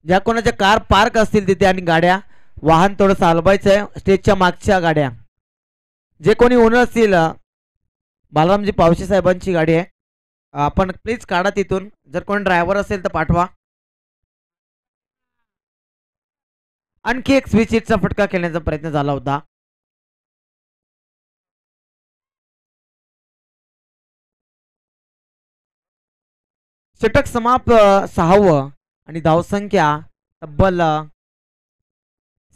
B: ज्या कोणाच्या कार पार्क असतील तिथे आणि गाड्या वाहन थोडं चालवायचंय. स्टेजच्या मागच्या गाड्या जे कोणी ओनर असतील, बालरामजी पावशी साहेबांची गाडी आहे, आपण प्लीज काढा तिथून. जर कोणी ड्रायव्हर असेल तर पाठवा. आणखी एक स्विच हिटचा फटका खेळण्याचा प्रयत्न झाला होता. षटक समाप्त 6वं आणि धावसंख्या तब्बल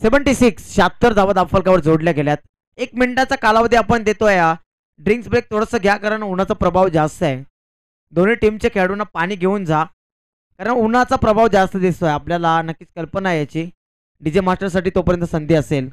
B: 76 धावा धावफलकावर जोडल्या गेल्यात. 1 मिनिटाचा कालावधी आपण देतोय. ड्रिंक्स ब्रेक थोडंसं घ्या कारण उन्हाचा प्रभाव जास्त आहे. दोन्ही टीमच्या खेळाडूंना पाणी घेऊन जा कारण उन्हाचा प्रभाव जास्त दिसतोय आपल्याला. नक्कीच कल्पना आहे याची. डीजे मास्टरसाठी तोपर्यंत संधी असेल.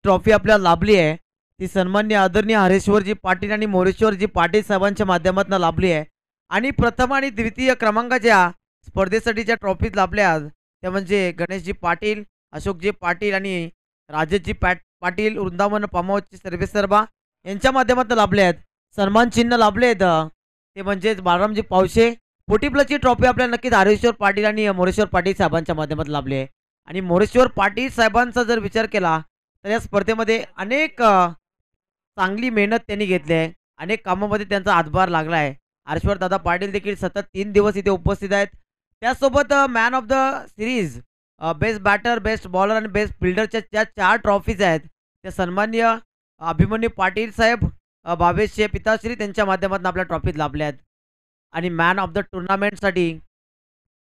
B: ट्रॉफी आपल्याला लाभली आहे ती सन्माननीय आदरणीय हरेश्वरजी पाटील आणि मोरेश्वरजी पाटील साहेबांच्या माध्यमातून लाभली आहे. आणि प्रथम आणि द्वितीय क्रमांकाच्या स्पर्धेसाठीच्या ट्रॉफीज लाभल्या त्या म्हणजे गणेशजी पाटील, अशोकजी पाटील आणि राजेशजी पाटील वृंदावन पामावतची सर्वेसर्वा यांच्या माध्यमातून लाभले आहेत. सन्मान चिन्ह लाभले आहेत ते म्हणजेच बाळरामजी पावशे. 40+ ट्रॉफी आपल्याला नक्कीच हरेश्वर पाटील आणि मोरेश्वर पाटील साहेबांच्या माध्यमातून लाभली आहे. आणि मोरेश्वर पाटील साहेबांचा जर विचार केला तर या स्पर्धेमध्ये अनेक चांगली मेहनत त्यांनी घेतली आहे. अनेक कामामध्ये त्यांचा हातभार लागला आहे. हरेश्वर दादा पाटील देखील सतत 3 दिवस इथे उपस्थित आहेत. त्यासोबत man of the series, best batter, best bowler आणि बेस्ट फिल्डरच्या ज्या 4 ट्रॉफीज आहेत त्या सन्माननीय अभिमन्यू पाटील साहेब, भावेशचे पिताश्री त्यांच्या माध्यमातून आपल्या ट्रॉफीत लाभल्या आहेत. आणि मॅन ऑफ द टुर्नामेंटसाठी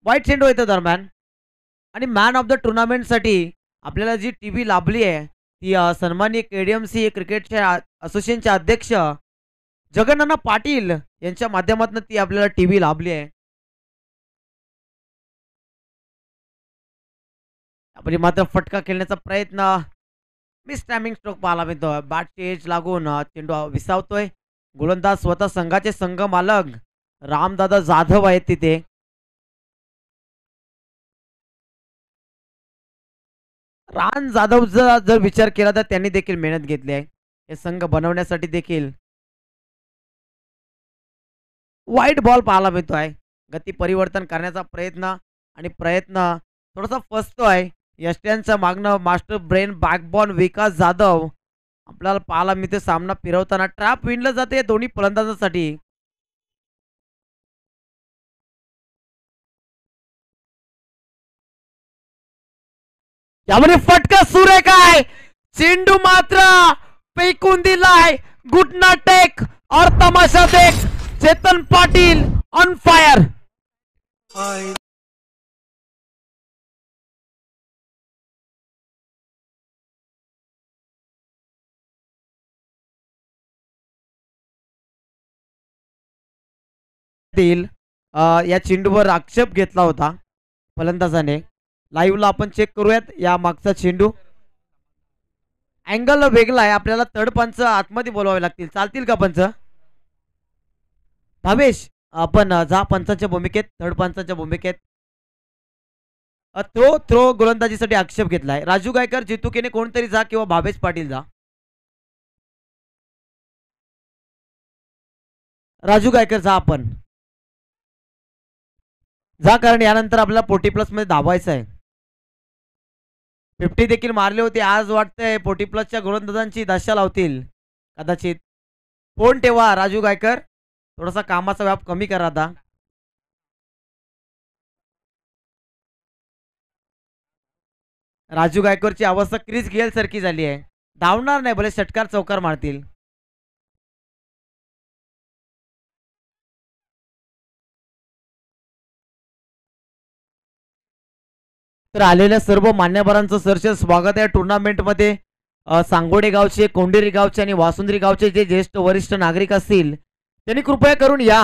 B: वाईट चेंडू येतो दरम्यान. आणि मॅन ऑफ द टुर्नामेंटसाठी आपल्याला जी टीव्ही लाभली आहे ती सन्माननीय KDMC क्रिकेटच्या असोसिएशनचे अध्यक्ष जगन्नाथ पाटील यांच्या माध्यमातून ती आपल्याला टीव्ही लाभली आहे. आपण मात्र फटका खेळण्याचा प्रयत्न, मिस टायमिंग स्ट्रोक पाहायला मिळतोय. बॅटची एज लागून चेंडू विसावतोय. गोलंदाज स्वतः संघाचे संघ मालक रामदादा जाधव आहेत तिथे. राम जाधवचा जर विचार केला तर त्यांनी देखील मेहनत घेतली आहे हे संघ बनवण्यासाठी देखील. वाईट बॉल पाहायला मिळतोय. गती परिवर्तन करण्याचा प्रयत्न आणि प्रयत्न थोडासा फसतोय. यष्ट्यांच्या मागणं मास्टर ब्रेन बॅकबॉन विकास जाधव आपल्याला पाहायला मिळते. सामना फिरवताना ट्रॅप विणलं जाते दोन्ही फलंदाजांसाठी. यामध्ये फटका सुरेख आहे. चेंडू मात्र फेकून दिलाय. घुटना टेक और तमाशा देख. Chetan Patil on fire. या चेंडूवर आक्षेप घेतला होता फलंदाजाने. लाईव्हला आपण चेक करूयात या मागचा चेंडू. अँगल वेगळा आहे. आपल्याला थर्ड पंच आतमध्ये बोलवावे लागतील. चालतील का पंच? भावेश आपण जा पंचाच्या भूमिकेत, थर्ड पंचाच्या भूमिकेत. थ्रो गोलंदाजीसाठी आक्षेप घेतलाय. राजू गायकर, जितुकेने कोणतरी जा किंवा भावेश पाटील जा. राजू गायकर जा आपण जा, कारण यानंतर आपल्याला 40+ मध्ये धावायचं आहे. 50 देखील मारले होते. आज वाटतंय 40+च्या गोलंदाजांची दशा लावतील कदाचित. फोन ठेवा राजू गायकर, थोडासा कामाचा व्याप कमी करा आता. राजू गायकरची अवस्था क्रिस गेल सारखी झाली आहे. धावणार नाही, भले षटकार चौकार मारतील. तर आलेल्या सर्व मान्यवरांचं सरसे स्वागत आहे टुर्नामेंटमध्ये. सांगोडे गावचे, कोंडेरी गावचे आणि वासुंद्री गावचे जे ज्येष्ठ वरिष्ठ नागरिक असतील त्यांनी कृपया करून या,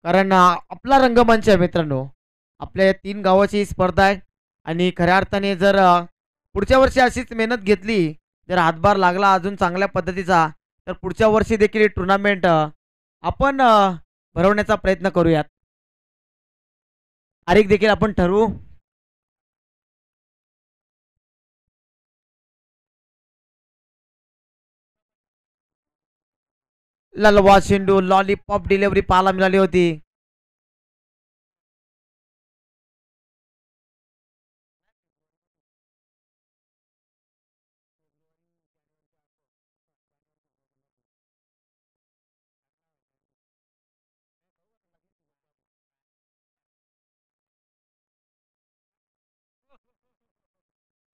B: कारण आपला रंगमंच आहे मित्रांनो. आपल्या 3 गावाची स्पर्धा आहे आणि खऱ्या अर्थाने जर पुढच्या वर्षी अशीच मेहनत घेतली, जर हातभार लागला अजून चांगल्या पद्धतीचा, तर पुढच्या वर्षी देखील टुर्नामेंट आपण भरवण्याचा प्रयत्न करूयात. तारीख देखील आपण ठरवू. ललवा चेंडू, लॉलीपॉप डिलिव्हरी पाहायला मिळाली होती.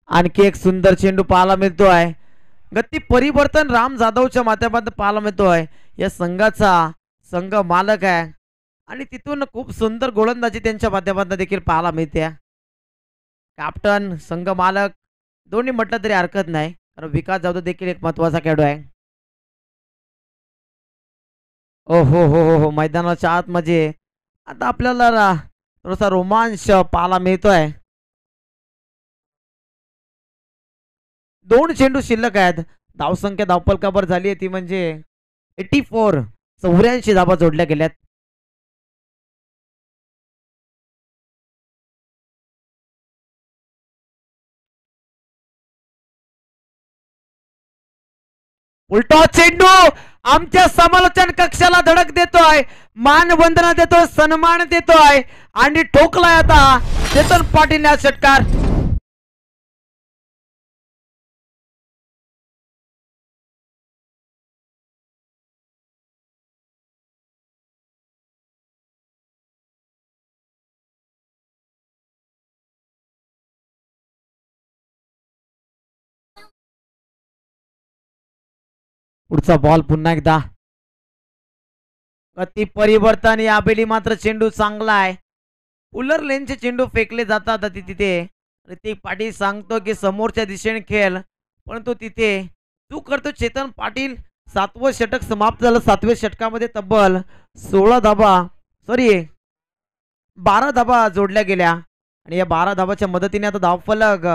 B: आणखी एक सुंदर चेंडू पाहायला मिळतोय. गती परिवर्तन राम जाधवच्या माध्यमातून पाहायला मिळतोय. या संघाचा संघ मालक आहे आणि तिथून खूप सुंदर गोलंदाजी त्यांच्या माध्यमातून देखील पाहायला मिळते. कॅप्टन, संघ मालक दोन्ही म्हटलं तरी हरकत नाही, कारण विकास जाधव देखील एक महत्वाचा खेळाडू आहे. ओ हो हो हो हो, मैदानाच्या आतमध्ये आता आपल्याला थोडासा रोमांच पाहायला मिळतोय. 2 चेंडू शिल्लक आहेत. धावसंख्या धावफलकावर झाली आहे ती म्हणजे 84. 84 धावा जोडल्या गेल्यात. उलटा चेंडू आमच्या समालोचन कक्षाला धडक देतोय, मानवंदना देतोय, सन्मान देतोय आणि ठोकलाय आता चेतन पाटील या षटकार. पुढचा बॉल पुन्हा एकदा गती परिवर्तन. यावेळी मात्र चेंडू चांगला आहे. उलर लेनचे चेंडू फेकले जातात तिथे. ऋतिक पाटील सांगतो की समोरच्या दिशेने खेळ, परंतु तिथे चूक करतो चेतन पाटील. 7वं षटक समाप्त झालं. 7व्या षटकामध्ये तब्बल 12 धाबा जोडल्या गेल्या आणि या 12 धाबाच्या मदतीने आता धावफलक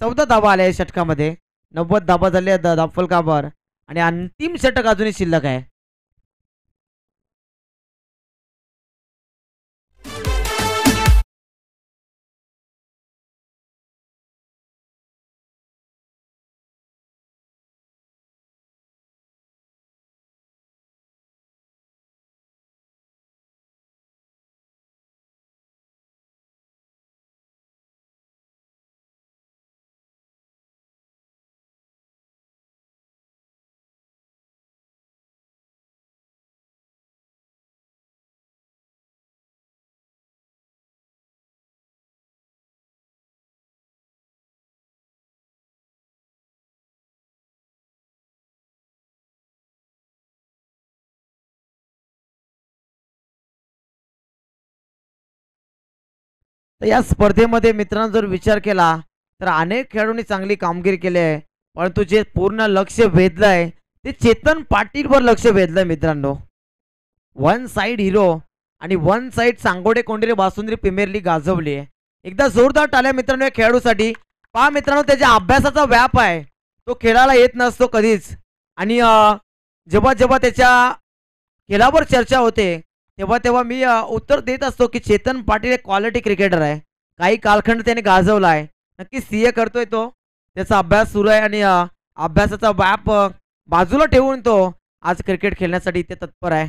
B: 14 धाबा आल्या या षटकामध्ये. 90 धाबा झाल्या धावफलकावर आणि अंतिम षटक अजूनही शिल्लक आहे. तर या स्पर्धेमध्ये मित्रांनो जर विचार केला तर अनेक खेळाडूंनी चांगली कामगिरी केली आहे, परंतु जे पूर्ण लक्ष वेधलंय ते चेतन पाटीलवर लक्ष वेधलंय मित्रांनो. 1 साइड हिरो आणि 1 साइड सांगोडे कोंडिरे बासुंदरी प्रीमियर लीग गाजवली आहे. एकदा जोरदार टाळ्या मित्रांनो या खेळाडूसाठी. पहा मित्रांनो, त्याच्या अभ्यासाचा व्याप आहे, तो खेळायला येत नसतो कधीच आणि जेव्हा जेव्हा त्याच्या खेळावर चर्चा होते तेव्हा तेव्हा मी उत्तर देत असतो की चेतन पाटील एक क्वालिटी क्रिकेटर आहे. काही कालखंड त्याने गाजवला आहे. नक्की सीए करतोय तो. त्याचा अभ्यास सुरू आहे आणि अभ्यासाचा व्याप बाजूला ठेवून तो आज क्रिकेट खेळण्यासाठी इथे तत्पर आहे.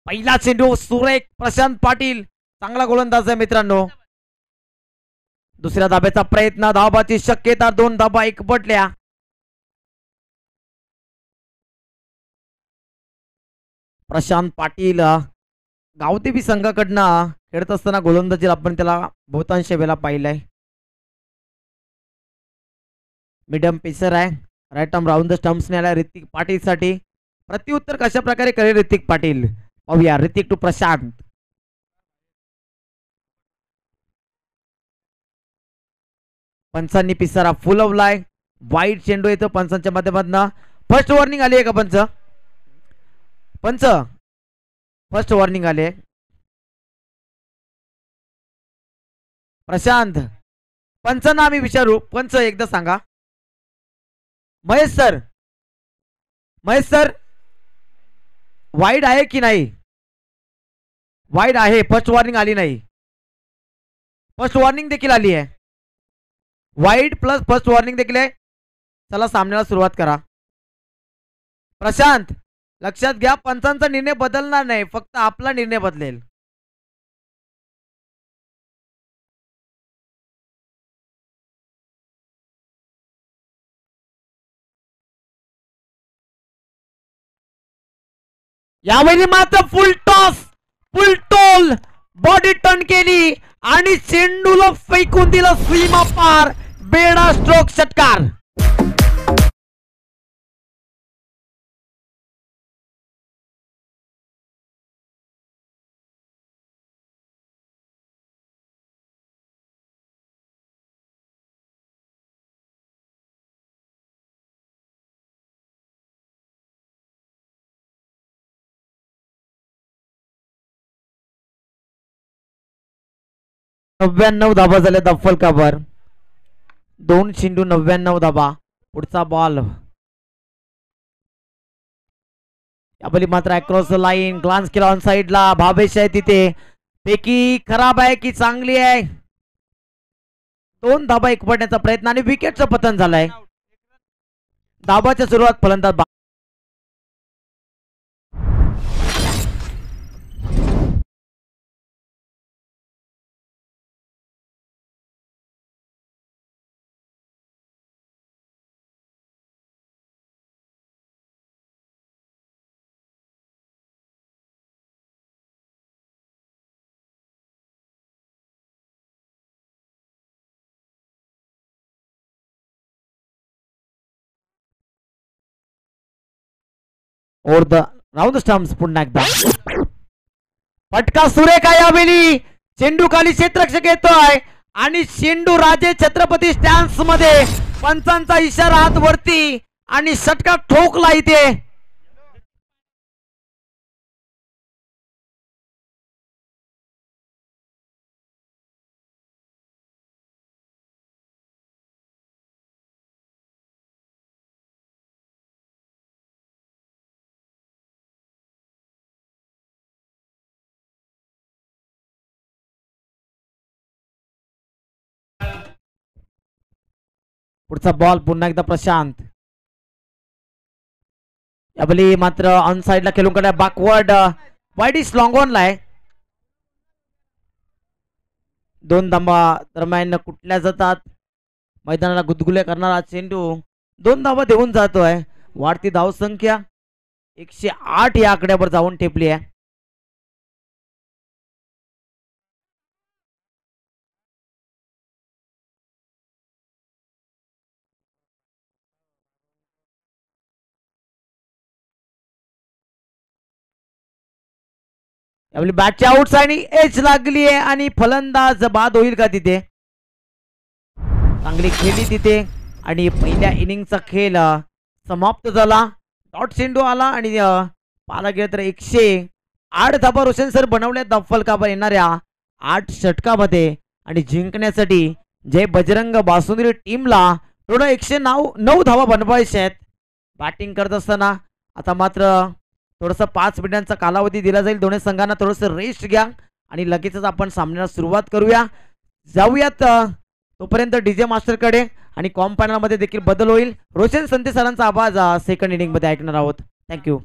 B: पहिला चेंडू सुरेख. प्रशांत पाटील चांगला गोलंदाज आहे मित्रांनो. दुसऱ्या धाब्याचा प्रयत्न. धाबाची शक्यता. 2 धाबा एकवटल्या. प्रशांत पाटील गावदेवी संघाकडनं खेळत असताना गोलंदाजी आपण त्याला बहुतांश वेळेला पाहिलंय. मिडियम पेसर आहे. Right arm round the stumps आला ऋतिक पाटील साठी. प्रत्युत्तर कशा प्रकारे करेल ऋतिक पाटील पाहूया. ऋतिक टू प्रशांत. पंचांनी पिसारा फुलवलाय. वाईट चेंडू येतो पंचांच्या माध्यमातून. फर्स्ट वॉर्निंग आली आहे का पंच? फर्स्ट वॉर्निंग आले. प्रशांत पंचांना आम्ही विचारू. पंच एकदा सांगा. महेश सर वाईड आहे की नाही? वाईड आहे. फर्स्ट वॉर्निंग आली नाही. फर्स्ट वॉर्निंग देखील आली आहे. वाईड प्लस फर्स्ट वॉर्निंग देखील आहे. चला सामन्याला सुरुवात करा. प्रशांत लक्षात घ्या, पंचांचा निर्णय बदलणार नाही, फक्त आपला निर्णय बदलेल. यावेळी मात्र फुल टोल बॉडी टर्न केली आणि चेंडूला फेकून दिलं सीमा पार. बेडा स्ट्रोक षटकार. नव्याण्णव धाबा झाल्या धावफलकावर. 2 चेंडू 99 धाबा. पुढचा बॉल याबली मात्र अक्रॉस द लाईन, ग्लान्स केला ऑन साइडला. भावेश आहे तिथे. पैकी खराब आहे की चांगली आहे? 2 धाबा एकवटण्याचा प्रयत्न आणि विकेटचं पतन झालंय. धाबाच्या सुरुवात फलंदाज ओर द राऊंड स्टंप्स. पुन्हा एकदा फटका सुरेख आहे यावेळी. चेंडू खाली क्षेत्ररक्षक येतोय आणि चेंडू राजे छत्रपती स्टॅन्स मध्ये. पंचांचा इशारा हात वरती आणि षटका ठोकला इथे. पुढचा बॉल पुन्हा एकदा प्रशांत. याबली मात्र ऑन साइडला खेळून काढा. बॅकवर्ड वाईड इज लॉंग ऑनला आहे. 2 धाबा दरम्यान कुठल्या जातात. मैदानाला गुदगुल्या करणारा चेंडू 2 धाबा देऊन जातोय. वाढती धावसंख्या 108 या आकड्यावर जाऊन ठेपली आहे. यावेळी बॅटची आउट आणि एज लागली आहे आणि फलंदाज बाद होईल का तिथे? चांगली खेळली तिथे आणि पहिल्या इनिंगचा खेळ समाप्त झाला. डॉट चेंडू आला आणि पाहायला गेलं तर 108 धाबा रोशन सर बनवल्या दफलकावर येणाऱ्या 8 षटकामध्ये आणि जिंकण्यासाठी जय बजरंग बासुंदी टीमला थोडं 109 धावा बनवायच्या आहेत. बॅटिंग करत असताना आता मात्र थोडंसं 5 मिनिटांचा कालावधी दिला जाईल. दोन्ही संघांना थोडंसं रेस्ट घ्या आणि लगेचच आपण सामन्याला सुरुवात करूया. जाऊयात तोपर्यंत डीजे मास्टरकडे आणि कॉम मध्ये देखील बदल होईल. रोशन संते सरांचा आवाज सेकंड इनिंग मध्ये ऐकणार आहोत. थँक्यू.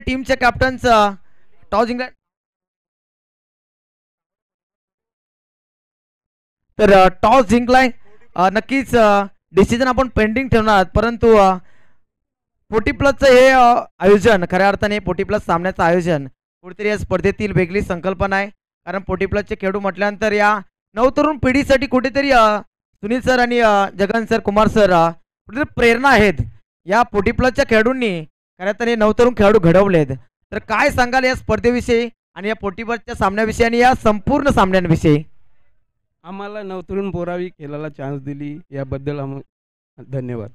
B: टीमचे कॅप्टन्स टॉस जिंकला तर टॉस जिंकलाय. नक्कीच डिसिजन आपण पेंडिंग ठेवणार, परंतु 40 प्लसचं हे आयोजन खऱ्या अर्थाने 40 प्लस सामन्याचं आयोजन कुठेतरी या स्पर्धेतील वेगळी संकल्पना आहे. कारण 40 प्लसचे खेळाडू म्हटल्यानंतर या नवतरुण पिढीसाठी कुठेतरी सुनील सर आणि जगन सर, कुमार सर कुठेतरी प्रेरणा आहेत. या 40 प्लसच्या खेळाडूंनी खऱ्या अर्थाने नवतरुण खेळाडू घडवलेत. तर काय सांगाल या स्पर्धेविषयी आणि या 40 प्लसच्या सामन्याविषयी आणि या संपूर्ण सामन्यांविषयी?
C: आम्हाला नवतरुण पोरावी खेळायला चान्स दिली याबद्दल धन्यवाद.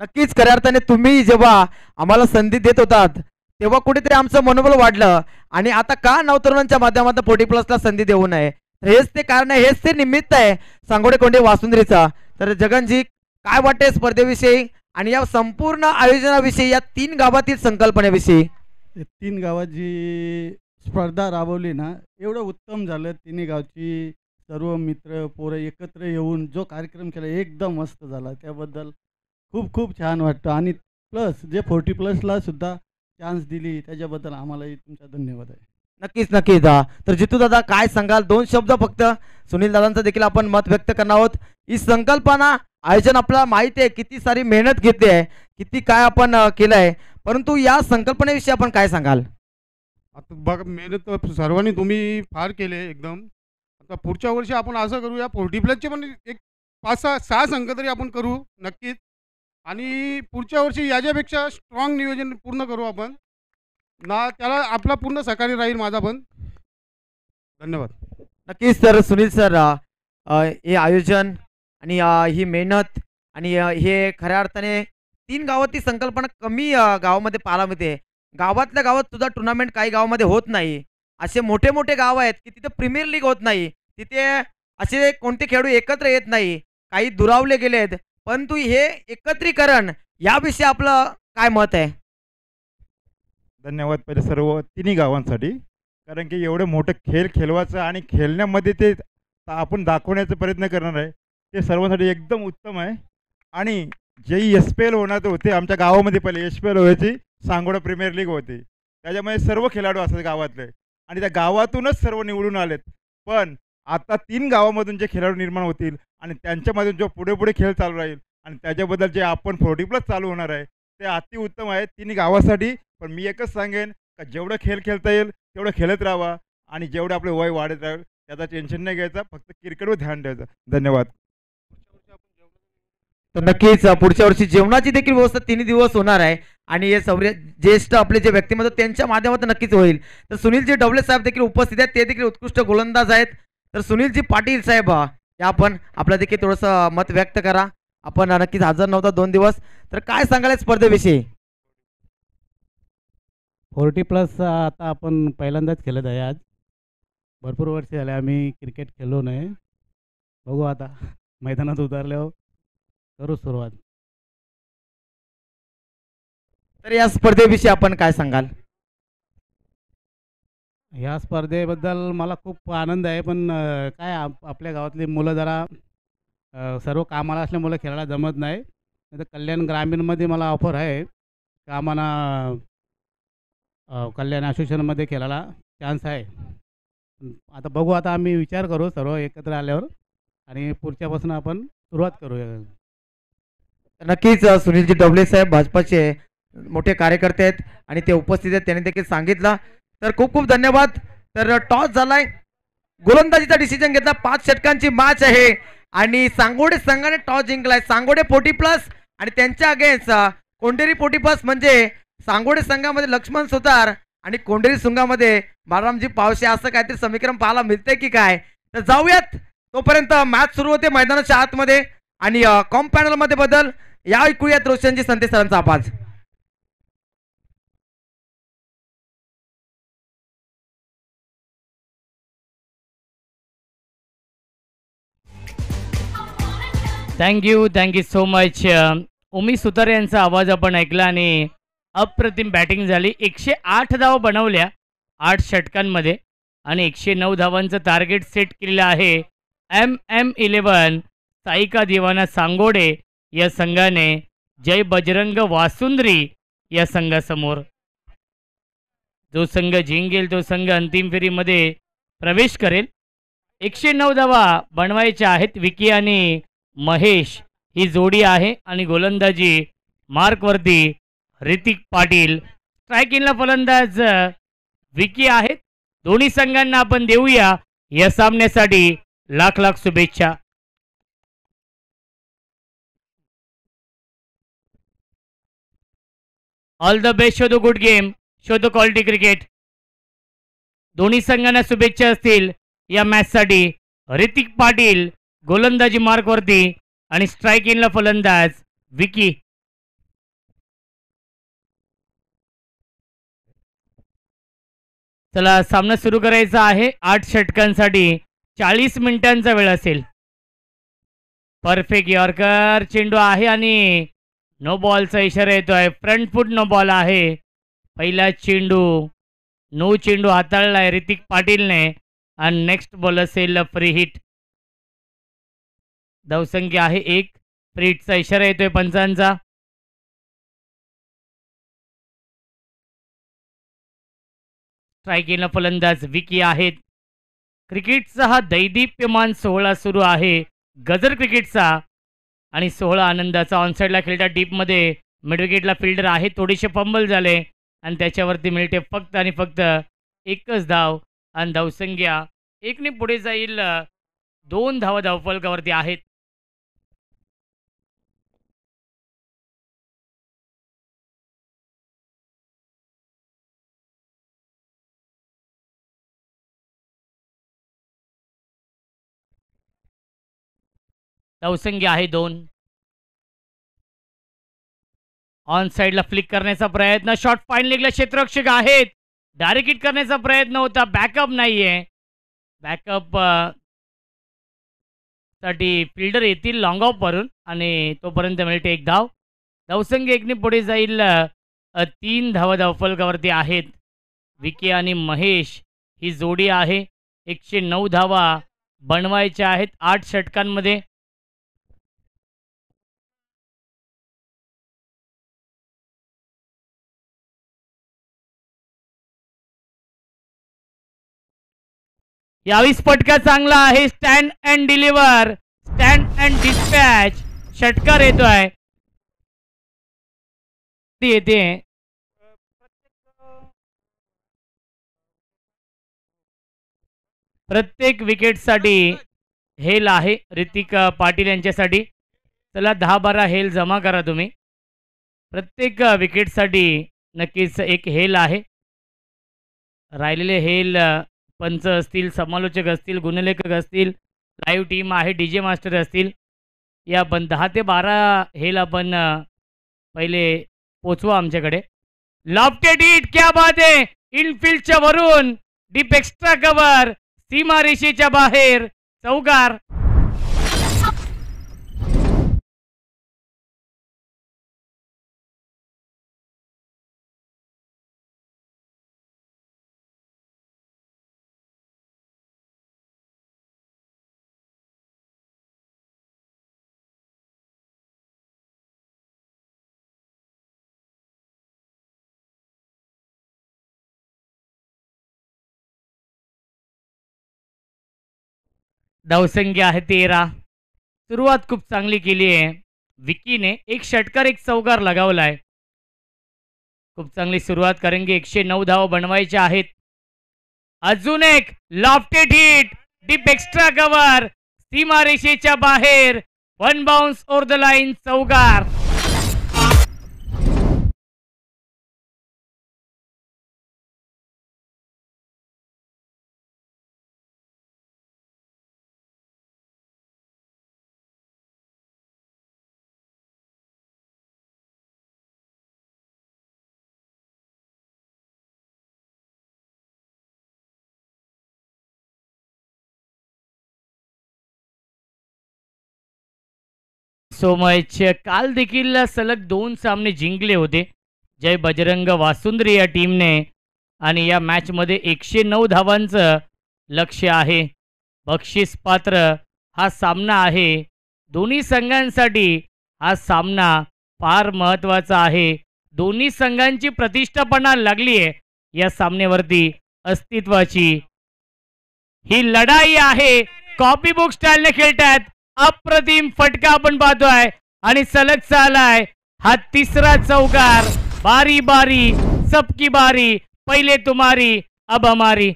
B: नक्कीच खऱ्या अर्थाने तुम्ही जेव्हा आम्हाला संधी देत होतात तेव्हा कुठेतरी आमचं मनोबल वाढलं आणि आता का नवतरुणांच्या माध्यमातून 40 प्लसला संधी देऊ नये, तर हेच ते कारण आहे, हेच ते निमित्त आहे सांगोडे कोंडे वासुंद्रीचा. तर जगनजी काय वाटते स्पर्धेविषयी आणि या संपूर्ण आयोजनाविषयी, या 3 गावातील संकल्पनेविषयी?
D: 3 गावाची स्पर्धा राबवली ना, एवढं उत्तम झालं. तिन्ही गावची सर्व मित्र पोरं एकत्र येऊन जो कार्यक्रम केला एकदम मस्त झाला. त्याबद्दल खूप खूप छान वाटतं. आणि प्लस जे 40 प्लसला सुद्धा चान्स दिली त्याच्याबद्दल आम्हालाही तुमचा धन्यवाद आहे.
B: नक्कीच नक्कीच. तर जितू दादा काय सांगाल? 2 शब्द फक्त. सुनील दादांचं देखील आपण मत व्यक्त करणार आहोत. ही संकल्पना आयोजन आपल्याला माहिती आहे किती सारी मेहनत घेतली आहे, किती काय आपण केलं आहे, परंतु या संकल्पनेविषयी आपण काय सांगाल?
E: आता बघा, मेहनत सर्वांनी तुम्ही फार केले एकदम. आता पुढच्या वर्षी आपण असं करूया, 40 प्लसचे पण एक 5-6 संघ तरी आपण करू नक्कीच. आणि पुढच्या वर्षी याच्यापेक्षा स्ट्रॉंग नियोजन पूर्ण करू आपण ना. त्याला आपला पूर्ण सहकार्य राहील माझा पण. धन्यवाद.
B: नक्कीच. तर सुनील सर, हे आयोजन आणि ही मेहनत आणि हे खऱ्या अर्थाने 3 गावातील संकल्पना कमी गावामध्ये पाहायला मिळते. गावातल्या गावात सुद्धा टुर्नामेंट काही गावामध्ये होत नाही. असे मोठे मोठे गाव आहेत की तिथे प्रीमियर लीग होत नाही, तिथे असे कोणते खेळाडू एकत्र येत नाही, काही दुरावले गेलेत. परंतु हे एकत्रीकरण याविषयी आपलं काय मत आहे?
F: धन्यवाद पहिले सर्व तिन्ही गावांसाठी. कारण की एवढं मोठं खेळ खेळवायचं आणि खेळण्यामध्ये ते आपण दाखवण्याचा प्रयत्न करणार आहे, ते सर्वांसाठी एकदम उत्तम आहे. आणि जे SPL होणार होते आमच्या गावामध्ये, पहिले SPL व्हायची, सांगोडा प्रीमियर लीग होती, त्याच्यामध्ये सर्व खेळाडू असतात गावातले आणि त्या गावातूनच सर्व निवडून आलेत. पण आता 3 गावामधून जे खेळाडू निर्माण होतील आणि त्यांच्यामधून जो पुढे पुढे खेळ चालू राहील आणि त्याच्याबद्दल जे आपण 40 प्लस चालू होणार आहे ते अतिउत्तम आहे तिन्ही गावासाठी. पण मी एकच सांगेन का जेवढं खेळ खेळता येईल तेवढं खेळत राहावा आणि जेवढं आपलं वय वाढत राहील त्याचा टेन्शन नाही घ्यायचा, फक्त क्रिकेटवर ध्यान द्यायचं. धन्यवाद.
B: तर नक्कीच पुढच्या वर्षी जेवणाची देखील व्यवस्था 3 दिवस होणार आहे आणि हे ज्येष्ठ आपले जे व्यक्तिमत्व त्यांच्या माध्यमातून नक्कीच होईल. तर सुनीलजी डवले साहेब देखील उपस्थित आहेत, ते देखील उत्कृष्ट गोलंदाज आहेत. तर सुनीलजी पाटील साहेब, या आपण आपलं देखील थोडंसं मत व्यक्त करा. आपण नक्कीच हजर नव्हता 2 दिवस, तर काय सांगाल स्पर्धेविषयी?
G: 40 प्लस आता आपण पहिल्यांदाच खेळत आहे. आज भरपूर वर्ष झाले आम्ही क्रिकेट खेळलो नाही. बघू आता मैदानात उतरल्यावर करू सुरुवात.
B: तर या स्पर्धेविषयी आपण काय सांगाल?
G: ह्या स्पर्धेबद्दल मला खूप आनंद आहे. पण काय आपल्या गावातली मुलं जरा सर्व कामाला असल्यामुळे खेळायला जमत नाही. तर कल्याण ग्रामीणमध्ये मला ऑफर आहे का आम्हाला कल्याण असोसिएशनमध्ये खेळायला चान्स आहे. आता बघू, आता आम्ही विचार करू सर्व एकत्र आल्यावर आणि पुढच्यापासून आपण सुरुवात करूया.
B: नक्कीच सुनीलजी डवले साहेब भाजपाचे मोठे कार्यकर्ते आहेत आणि ते उपस्थित आहेत, त्यांनी देखील सांगितलं. तर खूप खूप धन्यवाद. तर टॉस झालाय, गोलंदाजीचा डिसिजन घेतला. 5 षटकांची मॅच आहे आणि सांगोडे संघाने टॉस जिंकलाय. सांगोडे 40 प्लस आणि त्यांच्या अगेन्स्ट कोंडेरी 40 प्लस, म्हणजे सांगोडे संघामध्ये लक्ष्मण सुतार आणि कोंडेरी संघामध्ये बाळरामजी पावशे, असं काहीतरी समीकरण पाहायला मिळतंय की काय? तर जाऊयात, तोपर्यंत मॅच सुरू होते मैदानाच्या आतमध्ये आणि कॉम पॅनल मध्ये बदल या ऐकूयात रोशनजी संते सरांचा आवाज.
A: Thank you so much. Umi Sutar यांचा आवाज आपण ऐकला आणि अप्रतिम बॅटिंग झाली. 108 धावा बनवल्या 8 षटकांमध्ये आणि 109 धावांचं टार्गेट सेट केलेलं आहे MM11 साईका दिवाना सांगोडे या संघाने जय बजरंग वासुंद्री या संघासमोर. जो संघ जिंकेल तो संघ अंतिम फेरीमध्ये प्रवेश करेल. 109 धावा बनवायच्या आहेत. विकी आणि महेश ही जोडी आहे आणि गोलंदाजी मार्कवरती ऋतिक पाटील. स्ट्राईक इनला फलंदाज विकी आहेत. दोन्ही संघांना आपण देऊया या सामन्यासाठी लाख लाख शुभेच्छा. All the best. Show the good game, show the quality cricket. दोन्ही संघांना शुभेच्छा असतील या मॅचसाठी. ऋतिक पाटील गोलंदाजी मार्कवरती आणि स्ट्राईक इनला फलंदाज विकी. चला सामना सुरू करायचा आहे. 8 षटकांसाठी 40 मिनिटांचा वेळ असेल. परफेक्ट यॉर्कर चेंडू आहे आणि नो बॉलचा इशारा येतोय. फ्रंट फूट नो बॉल आहे. पहिला चेंडू नो चेंडू हाताळलाय ऋतिक पाटीलने आणि नेक्स्ट बॉल असेल फ्री हिट. धावसंख्या आहे 1. फ्री हिटचा इशारा येतोय पंचांचा. स्ट्राईक फलंदाज विकी आहेत. क्रिकेटचा हा दैदिप्यमान सोहळा सुरू आहे गजर क्रिकेटचा आणि सोहळा आनंदाचा. ऑनसाईडला खेळता डीपमध्ये मिडविकेटला फिल्डर आहे. थोडेसे फंबल झाले आणि त्याच्यावरती मिळते फक्त आणि फक्त एकच धाव आणि धावसंख्या 1ने पुढे जाईल. 2 धावा धावफलकावरती आहेत. धावसंख्या आहे 2. ऑन साइडला फ्लिक करण्याचा प्रयत्न. शॉट फाईन लेगला क्षेत्ररक्षक आहेत. डायरेक्ट हिट करण्याचा प्रयत्न होता. बॅकअप नाहीये. बॅकअप साठी फिल्डर येतील लॉंग ऑफ वरून आणि तोपर्यंत मिळते 1 धाव. धावसंख्या 1ने पुढे जाईल. 3 धावा धावफलकावरती आहेत. विकी आणि महेश ही जोडी आहे. 109 धावा बनवायच्या आहेत 8 षटकांमध्ये. यावेळी फटका चांगला आहे. Stand and deliver, stand and dispatch षटकार येतोय. येते प्रत्येक विकेटसाठी हेल आहे ऋतिक पाटील यांच्यासाठी. चला 10-12 हेल जमा करा तुम्ही. प्रत्येक विकेटसाठी नक्कीच एक हेल आहे. राहिलेले हेल पंच असतील, समालोचक असतील, गुणलेखक असतील, लाईव्ह टीम आहे, DJ मास्टर असतील. या आपण 10 ते 12 हेल आपण पहिले पोचवा आमच्याकडे. लॉफ्टेड हिट, क्या बात आहे. इनफिल्डच्या वरून डीप एक्स्ट्रा कव्हर, सीमारेषेच्या बाहेर चौकार. धावसंख्या आहे 13. सुरुवात खूप चांगली केली आहे विकीने. 1 षटकार 1 चौकार लगावलाय. खूप चांगली सुरुवात करेंगे. 109 धावा बनवायच्या आहेत. अजून एक lofted hit, deep extra cover, सीमारेषेच्या बाहेर, 1 बाउन्स ओव्हर द लाईन चौकार. सो मॅच काल देखील सलग 2 सामने जिंकले होते जय बजरंग वासुंद्री या टीमने आणि या मॅचमध्ये 109 धावांचं लक्ष्य आहे. बक्षीस पात्र हा सामना आहे. दोन्ही संघांसाठी हा सामना फार महत्त्वाचा आहे. दोन्ही संघांची प्रतिष्ठा पणाला लागली आहे या सामन्यावरती अस्तित्वाची ही लढाई आहे. कॉपी बुक स्टाईलने खेळतायत. अप्रतिम फटका आपण पाहतोय आणि सलग चालाय हा तिसरा चौकार. बारी बारी सबकी बारी, पहिले तुम्हारी अब हमारी.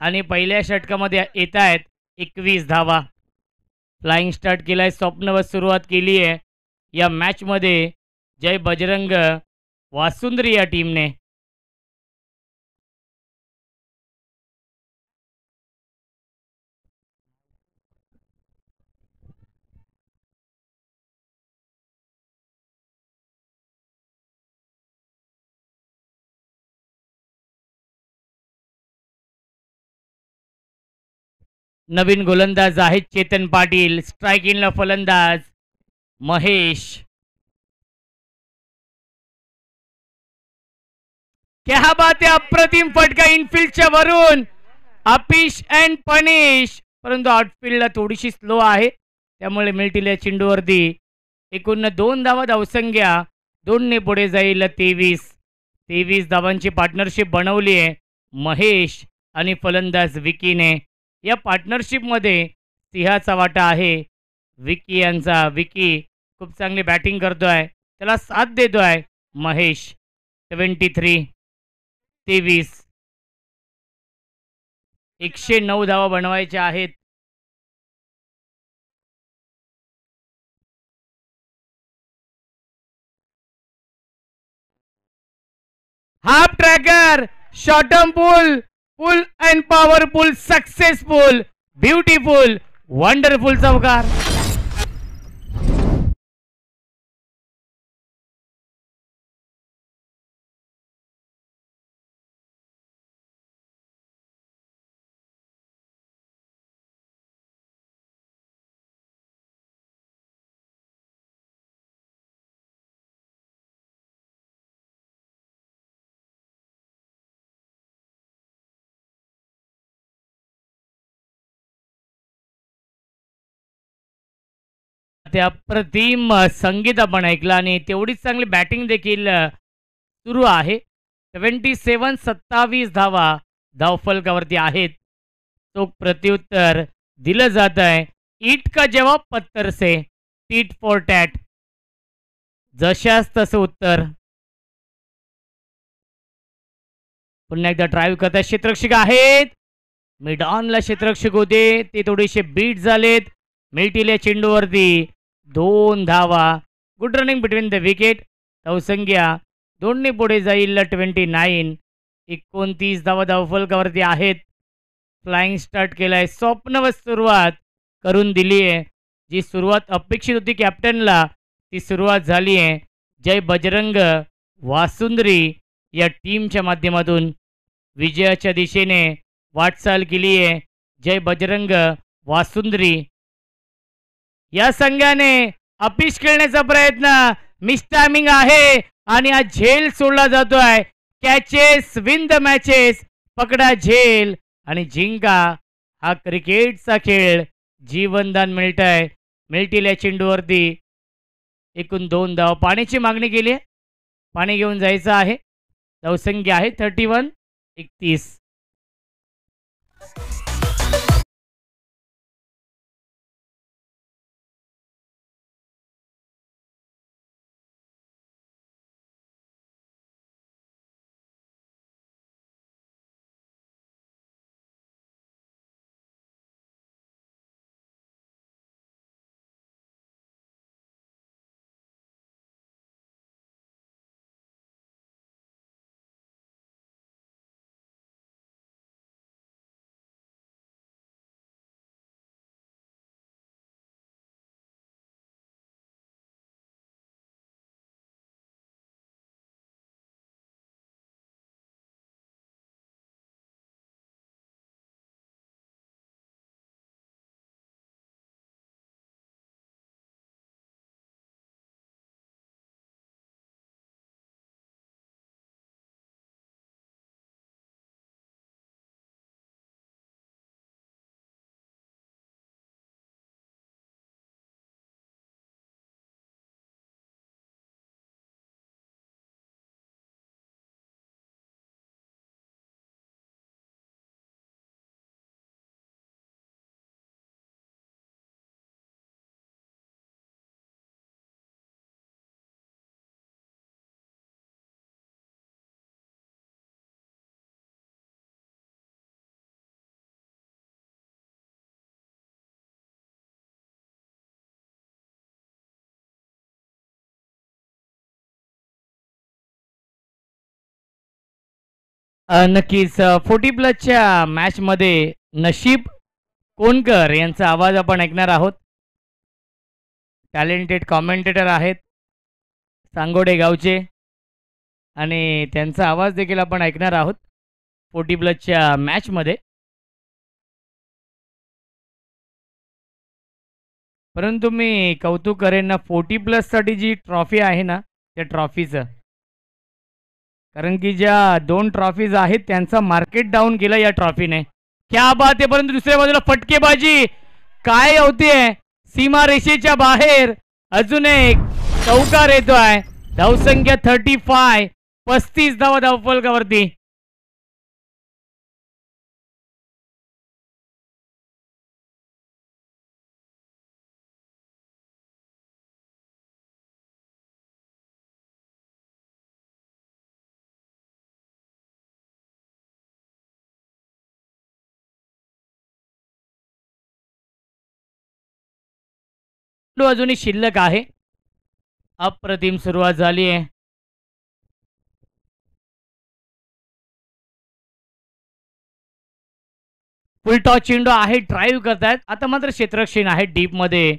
A: आणि पहिल्या षटकामध्ये येत आहेत 21 धावा. फ्लाइंग स्टार्ट केलाय, स्वप्नवत सुरुवात केली आहे या मॅच मध्ये जय बजरंग वासुंद्री या टीमने. नवीन गोलंदाज आहेत चेतन पाटील. स्ट्रायकिंगला फलंदाज महेश. क्या बात आहे, अप्रतिम फटका इनफिल्डच्या वरून. अपिश अँड पनिश, परंतु आउटफील्डला थोडीशी स्लो आहे त्यामुळे मिळतील या चेंडूवरती. एकूण 2 धावा धावसंख्या 2 ने पुढे जाईल. 23 धावांची पार्टनरशिप बनवली आहे महेश आणि फलंदाज विकीने. या पार्टनरशिपमध्ये सिंहाचा वाटा आहे विकी यांचा. विकी खूप चांगली बॅटिंग करतोय, त्याला साथ देतोय महेश. 23 109 धावा बनवायच्या आहेत. Half tracker, short term pull, full and powerful, successful, beautiful, wonderful चौकार. ते अप्रतिम संगीत आपण ऐकलं आणि तेवढीच चांगली बॅटिंग देखील सुरू आहे. 27 धावा धावफलकावरती आहेत. तो प्रत्युत्तर दिलं जात आहे. ईट का जवाब पत्थर से, टीट फॉर टॅट. जशास तसं उत्तर. पुन्हा एकदा ड्राईव्ह करतात क्षेत्ररक्षक आहेत. मिड ऑनला क्षेत्ररक्षक होते, ते थोडेसे बीट झालेत. मिळतील या चेंडूवरती 2 धावा. Good running between the wicket. धावसंख्या 2 ने पुढे जाईल. 29 धावा धावफलकावरती आहेत. फ्लाइंग स्टार्ट केलाय, स्वप्नवत सुरुवात करून दिली आहे. जी सुरुवात अपेक्षित होती कॅप्टनला ती सुरुवात झाली आहे. जय बजरंग वासुंद्री या टीमच्या माध्यमातून विजयाच्या दिशेने वाटचाल केली आहे. जय बजरंग वासुंद्री या संघाने अपिश खेळण्याचा प्रयत्न, मिस टायमिंग आहे आणि हा झेल सोडला जातोय. कॅचेस विन द मॅचेस, पकडा झेल आणि जिंका. हा क्रिकेटचा खेळ. जीवनदान मिळतंय. मिळतील या चेंडूवरती एकूण 2 धाव. पाण्याची मागणी केली आहे, पाणी घेऊन जायचं आहे. धावसंख्या आहे 31. नक्कीच 40+ मॅचमध्ये नशीब कोणकर यांचा आवाज आपण ऐकणार आहोत. टॅलेंटेड कॉमेंटेटर आहेत सांगोडे गावचे आणि त्यांचा आवाज देखील आपण ऐकणार आहोत 40+ मॅचमध्ये. परंतु मी कौतुक करेन ना 40+ जी ट्रॉफी आहे ना त्या ट्रॉफीचं, कारण की ज्या 2 ट्रॉफीज आहेत त्यांचा मार्केट डाऊन केलं या ट्रॉफीने. क्या बात आहे. परंतु दुसऱ्या बाजूला फटकेबाजी काय होतीये सीमा रेषेच्या बाहेर. अजून एक चौकार येतोय. धावसंख्या 35, 35 धावा धावफलकावरती. अजूनही शिल्लक आहे. अप्रतिम सुरुवात झाली आहे. फुलटॉस चेंडू आहे. ड्राईव्ह करतायत. आता मात्र क्षेत्ररक्षण आहे डीप मध्ये.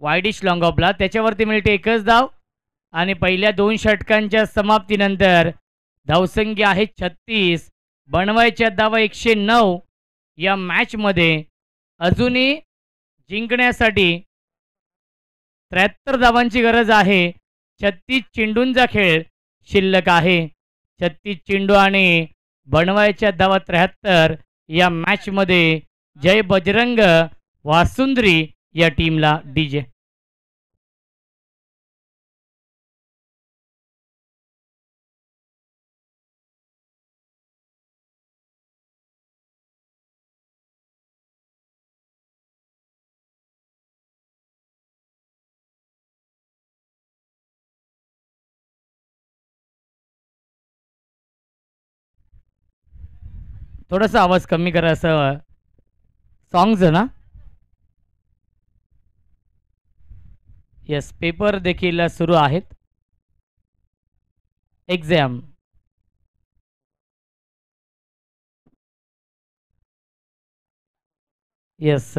A: वाईडिश लॉंग ऑफला त्याच्यावरती मिळते एकच धाव आणि पहिल्या 2 षटकांच्या समाप्तीनंतर धावसंख्या आहे 36. बनवायच्या धावा 109. या मॅचमध्ये अजूनही जिंकण्यासाठी 73 धावांची गरज आहे. 36 चेंडूंचा खेळ शिल्लक आहे. 36 चेंडू आणि बनवायच्या धावा 73. या मॅचमध्ये जय बजरंग वासुंद्री या टीमला डीजे. थोडासा आवाज कमी करा. असं सॉंग्स ना. येस पेपर देखील सुरू आहेत. एक्झाम येस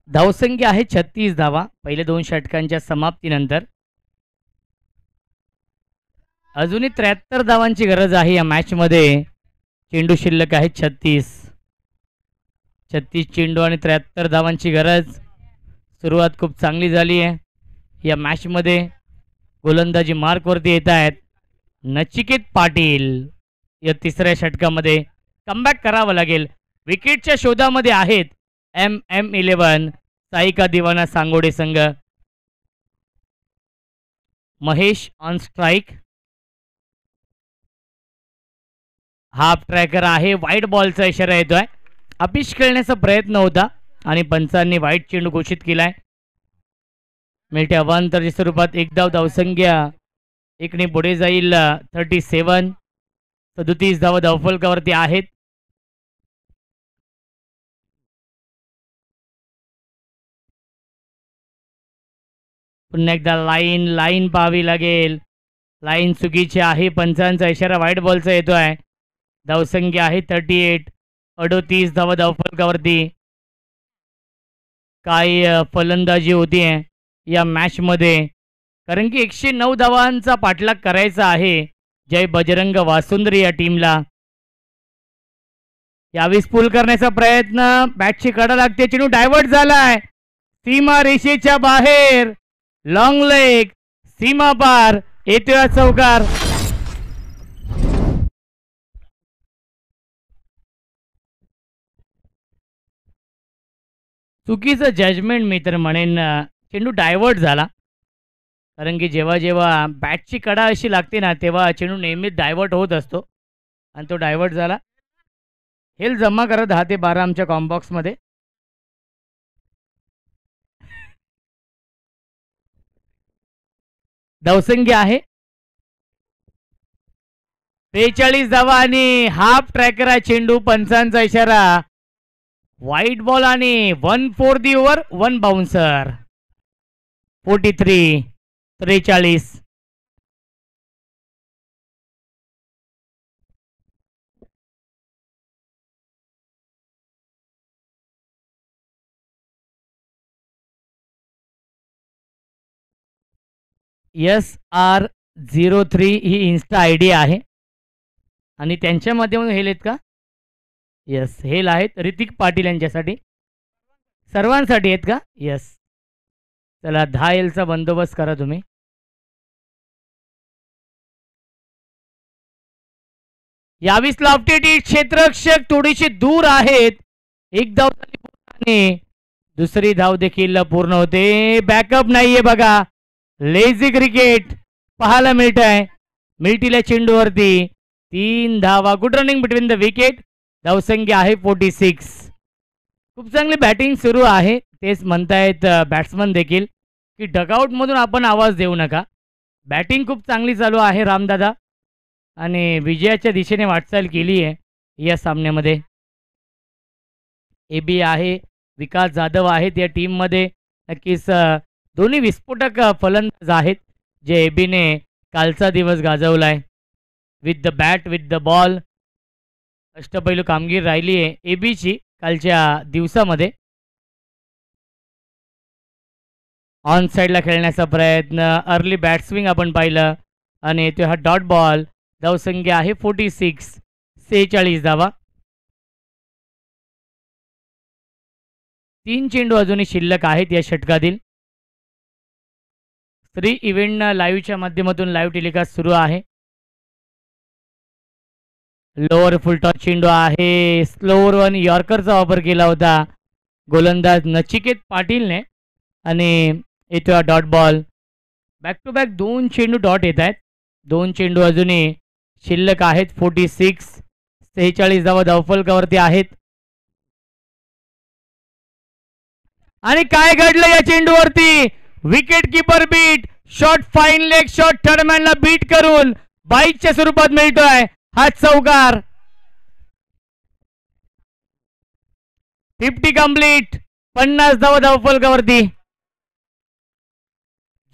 A: धावसंख्या आहे 36 धावा पहिल्या 2 षटकांच्या समाप्तीनंतर. अजूनही 73 धावांची गरज आहे या मॅचमध्ये. चेंडू शिल्लक आहे 36. 36 चेंडू आणि 73 धावांची गरज. सुरुवात खूप चांगली झाली आहे या मॅचमध्ये. गोलंदाजी मार्कवरती येत आहेत. नचिकेत पाटील या तिसऱ्या षटकामध्ये कमबॅक करावं लागेल. विकेटच्या शोधामध्ये आहेत MM11 साईका दिवाना सांगोडे संघ. Mahesh on strike. Half tracker आहे. वाईट बॉलचा इशारा येतोय. अपिश खेळण्याचा प्रयत्न होता आणि पंचांनी वाईट चेंडू घोषित केलाय. मिळते अवांतरच्या स्वरूपात 1 धाव. धावसंख्या 1ने पुढे जाईल. 37. 37 धावा धावफलकावरती आहेत. पुन्हा एकदा लाईन पाहावी लागेल. लाईन चुकीची आहे. पंचांचा इशारा वाईट बॉलचा येतोय. धावसंख्या आहे 38. 38 धावा धावफलकावरती. काय फलंदाजी होती आहे या मॅचमध्ये, कारण की 109 धावांचा पाठलाग करायचा आहे जय बजरंग वासुंद्री या टीमला. यावेळेस पूल करण्याचा प्रयत्न. बॅटची कडा लागते. चेंडू डायव्हर्ट झालाय. सीमा रेषेच्या बाहेर. लॉंग लेग सीमा पार. येतोय चौकार. चुकीचं जजमेंट मी तर म्हणेन. चेंडू डायव्हर्ट झाला. कारण की जेव्हा जेव्हा बॅटची कडा अशी लागते ना तेव्हा चेंडू नेहमीच डायव्हर्ट होत असतो आणि तो डायव्हर्ट झाला. हेल जमा करा 10 ते 12 आमच्या कॉम्बॉक्समध्ये. धावसंख्या आहे 43 धावा आणि हाफ ट्रॅकर आहे चेंडू. पंचांचा इशारा. व्हाईट बॉल आणि 1 for the over 1 bouncer. 43. SR03 he Insta I D आहे आणि त्यांच्या माध्यमातून हेल आहेत का? येस, हेल आहेत ऋतिक पाटील यांच्यासाठी. सर्वांसाठी आहेत का? येस. चला 10 एलचा बंदोबस्त करा तुम्ही. यावीस लॉफ्टेड क्षेत्ररक्षक थोडीशी दूर आहेत. एक धाव झाली पूर्ण आणि दुसरी धाव देखील पूर्ण होते. बॅकअप नाहीये बघा. लेझी क्रिकेट पाहायला मिळत आहे. मिळतील्या चेंडूवरती 3 धावा. Good running between the wicket. धावसंख्या आहे 46. खूप चांगली बॅटिंग सुरू आहे. तेच म्हणतायत बॅट्समन देखील की डगआउटमधून आपण आवाज देऊ नका. बॅटिंग खूप चांगली चालू आहे रामदादा आणि विजयाच्या दिशेने वाटचाल केली आहे या सामन्यामध्ये. AB आहे, विकास जाधव आहेत या टीममध्ये. नक्कीच दोन्ही विस्फोटक फलंदाज आहेत जे एबीने कालचा दिवस गाजवला आहे. With the bat with the ball अष्टपैलू कामगिरी राहिली आहे एबीची कालच्या दिवसामध्ये. ऑन साईडला खेळण्याचा प्रयत्न, अर्ली बॅट स्विंग आपण पाहिलं आणि तो हा डॉट बॉल. धावसंख्या आहे 46. 46 धावा. 3 चेंडू अजूनही शिल्लक आहेत या षटकातील. श्री इव्हेंट लाईव्हच्या माध्यमातून लाईव्ह टेलिकास्ट सुरू आहे. लोअर फुलटॉस चेंडू आहे. स्लोअर वन यॉर्करचा वापर केला होता गोलंदाज नचिकेत पाटीलने आणि येतो हा dot ball. Back to back 2 चेंडू डॉट येत आहेत. 2 चेंडू अजूनही शिल्लक आहेत. 46. 46 धावा धावफलकावरती आहेत. आणि काय घडलं या चेंडूवरती? Wicket keeper beat. Shot fine leg shot थर्डमॅनला बीट करून 22च्या स्वरूपात मिळतोय हा चौकार. 50 कंप्लीट. 50 धावा धावफलकावरती.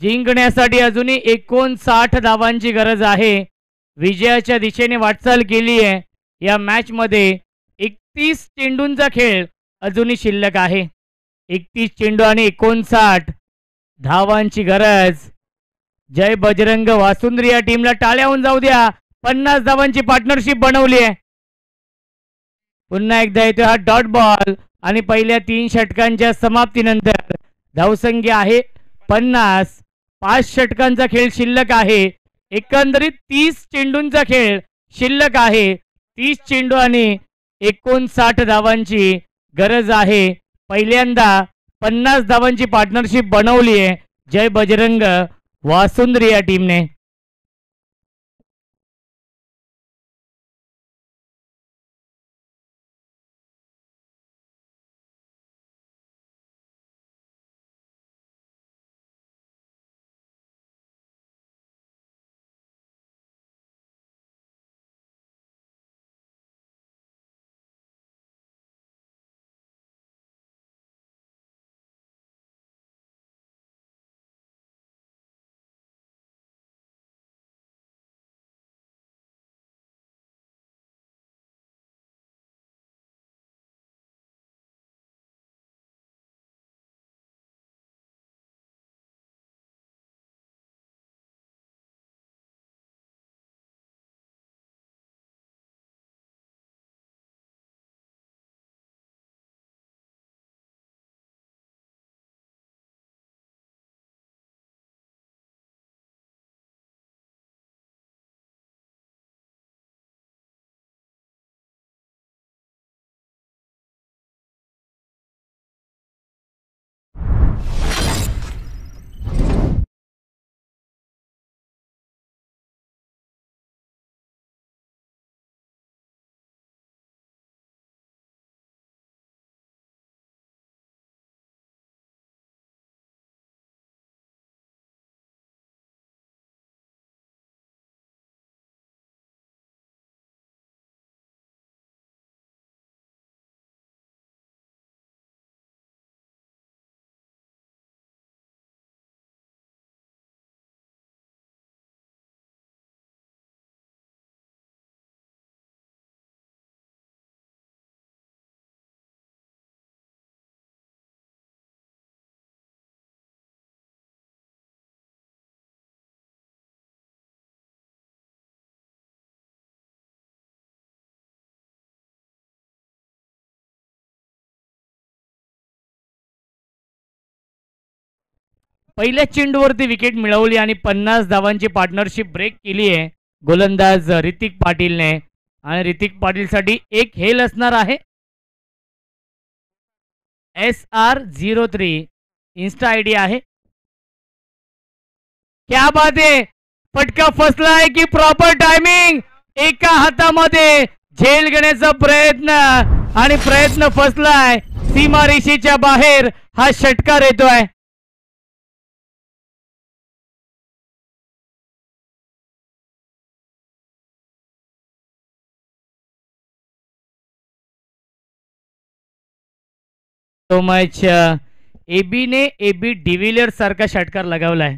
A: जिंकण्यासाठी अजूनही 59 धावांची गरज आहे. विजयाच्या दिशेने वाटचाल केली आहे या मॅच मध्ये. 31 चेंडूंचा खेळ अजूनही शिल्लक आहे. 31 चेंडू आणि 59 धावांची गरज. जय बजरंग वासुंद्री या टीमला टाळ्या होऊन जाऊ द्या. 50 धावांची पार्टनरशिप बनवली आहे. पुन्हा एकदा येतो हा डॉट बॉल आणि पहिल्या 3 षटकांच्या समाप्तीनंतर धावसंख्या आहे 50. 5 षटकांचा खेळ शिल्लक आहे. एकंदरीत 30 चेंडूंचा खेळ शिल्लक आहे. 30 चेंडू आणि 59 धावांची गरज आहे. पहिल्यांदा 50 धावांची पार्टनरशिप बनवली आहे जय बजरंग वासुंद्री या टीमने. पहिल्या चेंडूवरती विकेट मिळवली आणि 50 धावांची पार्टनरशिप ब्रेक केली आहे गोलंदाज ऋतिक पाटीलने. आणि ऋतिक पाटीलसाठी एक हेल असणार आहे. SR03 इन्स्टा आयडी आहे. क्या बात आहे, फटका फसलाय की प्रॉपर टायमिंग. एका हातामध्ये झेल घेण्याचा प्रयत्न आणि प्रयत्न फसलाय. सीमारेषेच्या बाहेर हा षटकार येतोय. तो मॅच एबीने एबी डिव्हिलियर्स सारखा षटकार लगावलाय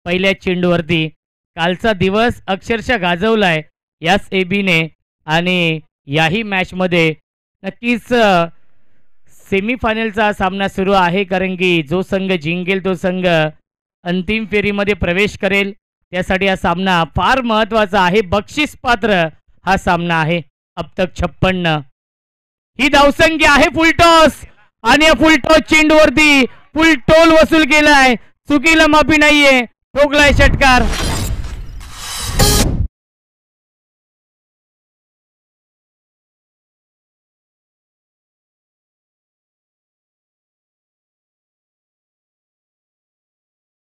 A: पहिल्या चेंडूवरती. कालचा दिवस अक्षरशः गाजवलाय याच एबीने. आणि याही मॅचमध्ये नक्कीच सेमीफायनलचा सामना सुरू आहे, कारण की जो संघ जिंकेल तो संघ अंतिम फेरीमध्ये प्रवेश करेल. त्यासाठी हा सामना फार महत्त्वाचा आहे. बक्षीस पात्र हा सामना आहे. अब तक 56 ही धावसंख्या आहे. फुलटॉस आणि या फुलटॉस चेंडूवरती फुल टोल वसूल केलाय. चुकीला माफी नाहीये. ठोकलाय षटकार.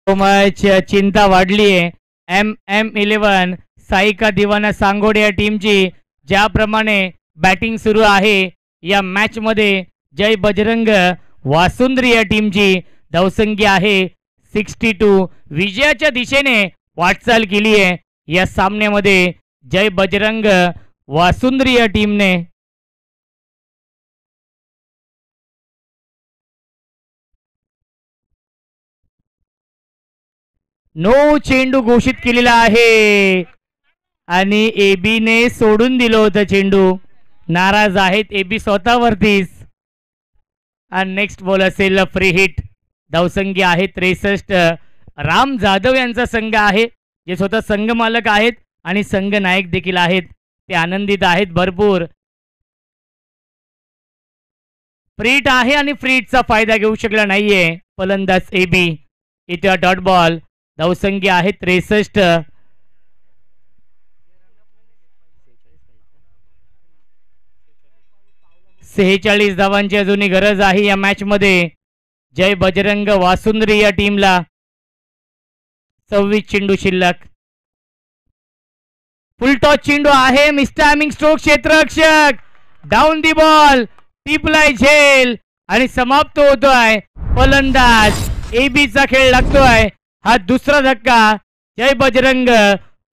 A: मॅच चिंता वाढली आहे MM11 साईका दिवाना सांगोडे या टीमची. ज्याप्रमाणे बॅटिंग सुरू आहे या मॅच मध्ये जय बजरंग वासुंद्री या टीमची धावसंख्या आहे 62. विजयाच्या दिशेने वाटचाल केली आहे या सामन्यामध्ये जय बजरंग वासुंद्री या टीमने. नो चेंडू घोषित केलेला आहे आणि एबीने सोडून दिलं होतं चेंडू. नाराज आहेत एबी स्वतःवरतीच. आणि नेक्स्ट बॉल असेल फ्री हिट. धावसंख्या आहे 63. राम जाधव यांचा संघ आहे, जे स्वतः संघ मालक आहेत आणि संघ नायक देखील आहेत. ते आनंदित आहेत भरपूर. फ्रीट आहे आणि फ्रीटचा फायदा घेऊ शकला नाहीये फलंदाज एबी. इथे डॉट बॉल. धावसंख्या आहे 63. सेहेचाळीस धावांची अजूनही गरज आहे या मॅच मध्ये जय बजरंग वासुंद्री या टीमला. 26 चेंडू शिल्लक. फुल टॉस चेंडू आहे. मिस्टायमिंग स्ट्रोक क्षेत्ररक्षक. Down the ball. टिपलाय झेल आणि समाप्त होतोय. फलंदाज एबीचा खेळ लागतोय. हा दुसरा धक्का जय बजरंग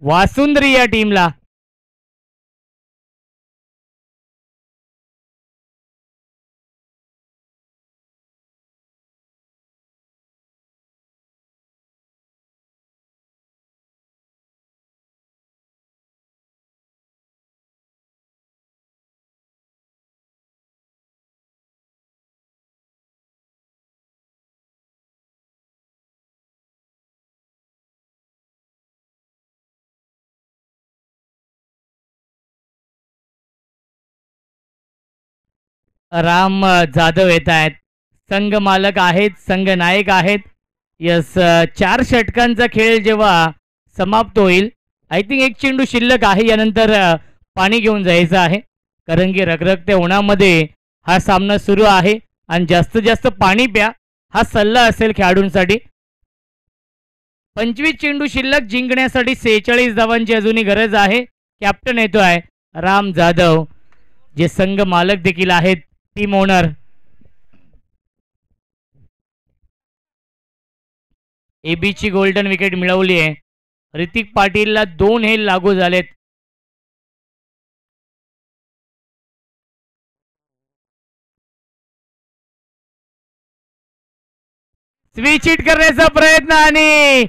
A: वासुंद्री या टीमला. राम जाधव येत आहेत. संघ मालक आहेत, संघ नायक आहेत. यस, 4 षटकांचा खेळ जेव्हा समाप्त होईल, आय थिंक एक चेंडू शिल्लक आहे. यानंतर पाणी घेऊन जायचं आहे, कारण की रखरखत्या उन्हामध्ये हा सामना सुरू आहे. आणि जास्तीत जास्त पाणी प्या हा सल्ला असेल खेळाडूंसाठी. 25 चेंडू शिल्लक. जिंकण्यासाठी 46 धावांची अजूनही गरज आहे. कॅप्टन येतोय राम जाधव, जे संघ मालक देखील आहेत, टीम ओनर. एबीची गोल्डन विकेट मिळवली आहे. ऋतिक पाटीलला 2 हेल लागू झालेत. स्विच हिट करण्याचा प्रयत्न आणि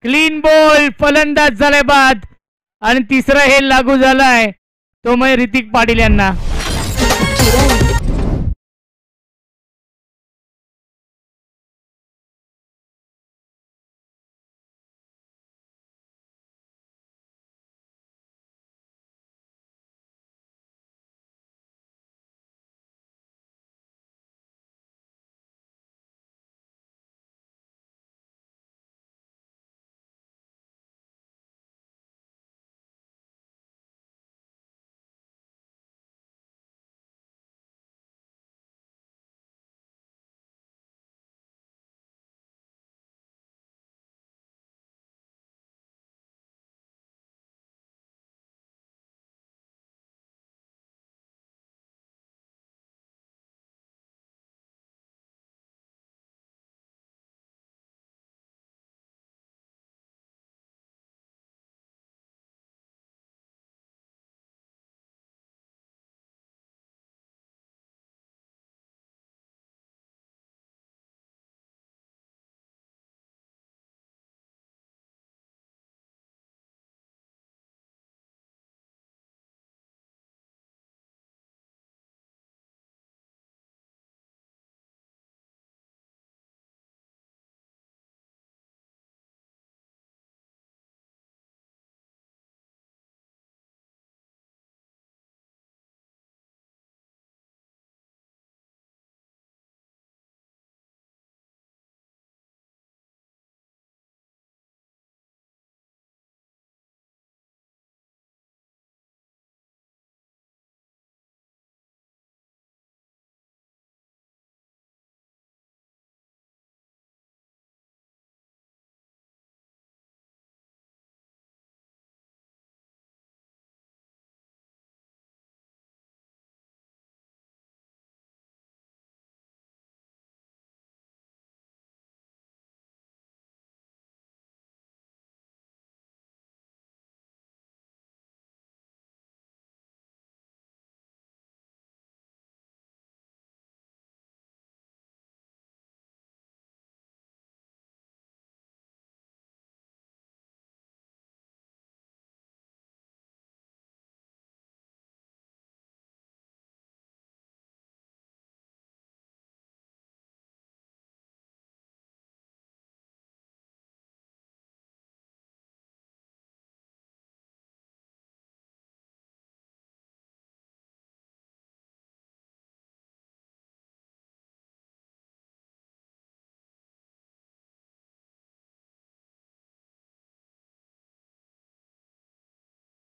A: क्लीन बॉल. फलंदाज झालाय बाद आणि तिसरा हेल लागू झालाय तो म्हणजे ऋतिक पाटील यांना.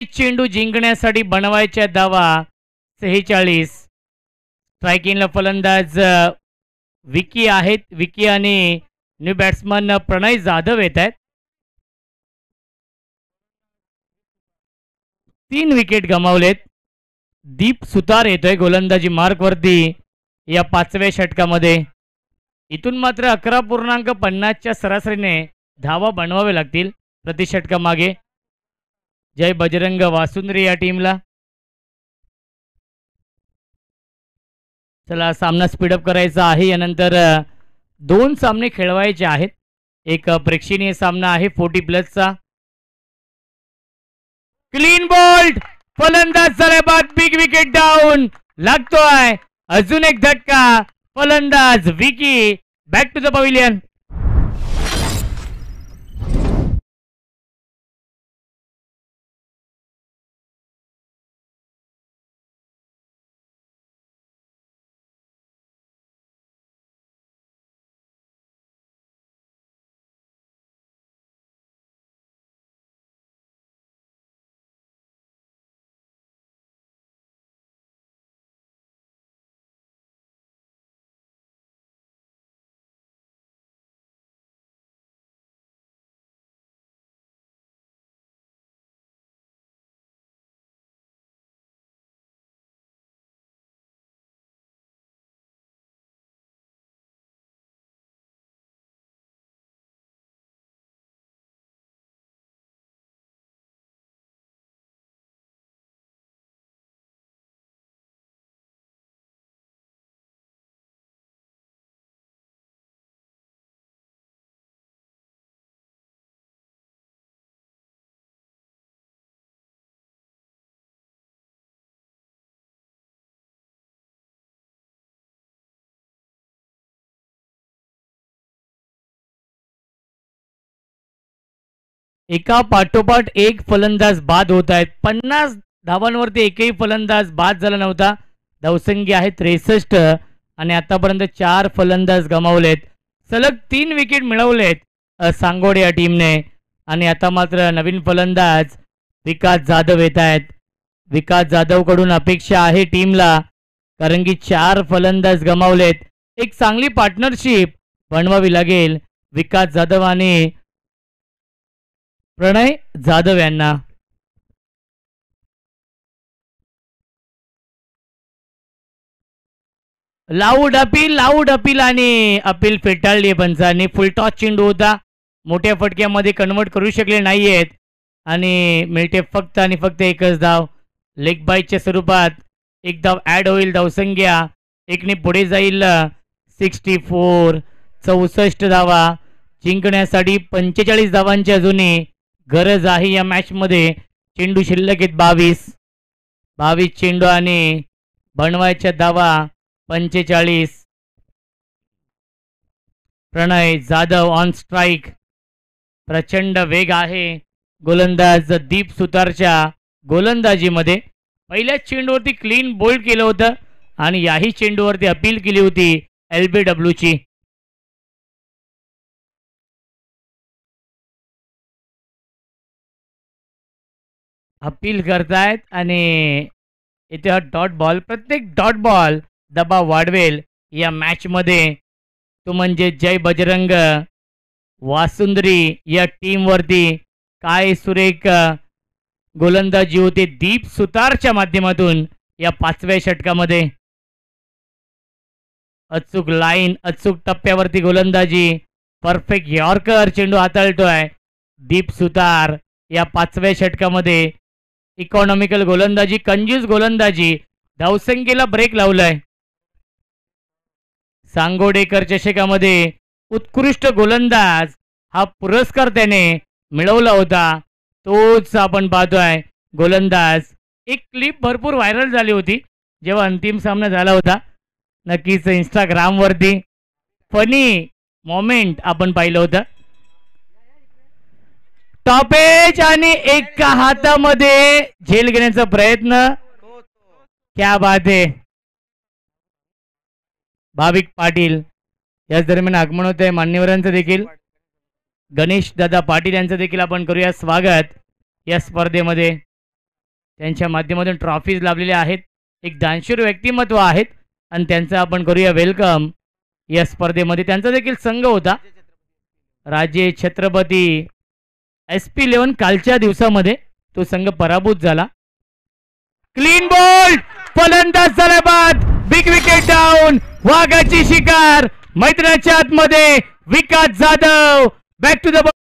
A: चेंडू जिंकण्यासाठी बनवायच्या धावा 46. स्ट्रायकिंगला फलंदाज विकी आहेत. विकी आणि न्यू बॅट्समन प्रणय जाधव येत आहेत. 3 विकेट गमावलेत. दीप सुतार येतोय गोलंदाजी मार्कवरती या 5व्या षटकामध्ये. इथून मात्र 11.50च्या सरासरीने धावा बनवावे लागतील प्रति षटकामागे. जय बजरंग वासुंद्री या टीमला. चला सामना स्पीडअप करायचा आहे. यानंतर 2 सामने खेळवायचे आहेत. एक प्रेक्षणीय सामना आहे 40+चा. क्लीन बोल्ड फलंदाज झाल्या बाद बिग विकेट डाऊन लागतोय. अजून एक धक्का. फलंदाज Vicky back to the pavilion. एका पाठोपाठ एक फलंदाज बाद होत आहेत. 50 धावांवरती एकही फलंदाज बाद झाला नव्हता. धावसंख्या आहे 63 आणि आतापर्यंत 4 फलंदाज गमावलेत. सलग 3 विकेट मिळवलेत सांगोडे या टीमने. आणि आता मात्र नवीन फलंदाज विकास जाधव येत आहेत. विकास जाधव कडून अपेक्षा आहे टीमला, कारण की 4 फलंदाज गमावलेत. एक चांगली पार्टनरशिप बनवावी लागेल विकास जाधव आणि प्रणय जाधव यांना. लाऊड अपील आणि अपील फेटाळली पंचांनी. फुलटॉस चेंडू होता, मोठ्या फटक्यामध्ये कन्वर्ट करू शकले नाहीयेत आणि मिळते फक्त आणि फक्त एकच धाव. लेग बाईच्या स्वरूपात एक धाव ॲड होईल. धावसंख्या एकने पुढे जाईल 64. 64 धावा जिंकण्यासाठी 45 धावांची अजूनही गरज आहे या मॅचमध्ये. चेंडू शिल्लक आहेत 22 चेंडू आणि बनवायच्या धावा 45. प्रणय जाधव ऑन स्ट्राईक. प्रचंड वेग आहे गोलंदाज दीप सुतारच्या गोलंदाजीमध्ये. पहिल्या चेंडूवरती क्लीन बोल्ड केलं होतं आणि याही चेंडूवरती अपील केली होती LBWची. अपील करतायत आणि इथे हा डॉट बॉल, प्रत्येक डॉट बॉल दबाव वाढवेल या मॅचमध्ये. तो म्हणजे जय बजरंग वासुंदरी या टीमवरती काय सुरेख गोलंदाजी होते दीप सुतारच्या माध्यमातून या 5व्या षटकामध्ये. अचूक लाईन, अचूक टप्प्यावरती गोलंदाजी, परफेक्ट यॉर्कर चेंडू हाताळतोय दीप सुतार या 5व्या षटकामध्ये. इकॉनॉमिकल गोलंदाजी, कंजूस गोलंदाजी, धावसंख्येला ब्रेक लावलाय. सांगोडेकर चषकामध्ये उत्कृष्ट गोलंदाज हा पुरस्कार त्याने मिळवला होता. तोच आपण पाहतोय गोलंदाज. एक क्लिप भरपूर व्हायरल झाली होती जेव्हा अंतिम सामना झाला होता. नक्कीच इंस्टाग्रामवरती फनी मोमेंट आपण पाहिलं होतं. टॉपेज आणि एका हातामध्ये झेल घेण्याचा प्रयत्न. क्या बात आहे. भाविक पाटील याच दरम्यान आगमन होत आहे मान्यवरांचं देखील. गणेश दादा पाटील यांचं देखील आपण करूया स्वागत या स्पर्धेमध्ये. त्यांच्या माध्यमातून ट्रॉफीज लाभलेल्या आहेत. एक दानशूर व्यक्तिमत्व आहेत आणि त्यांचं आपण करूया वेलकम या स्पर्धेमध्ये. त्यांचा देखील संघ होता राजे छत्रपती SP11. कालच्या दिवसामध्ये तो संघ पराभूत झाला. क्लीन बॉल, फलंदाज झाला बाद, बिग विकेट डाऊन, वाघाची शिकार मैदानाच्या आतमध्ये. Vikas Jadhav back to the ball.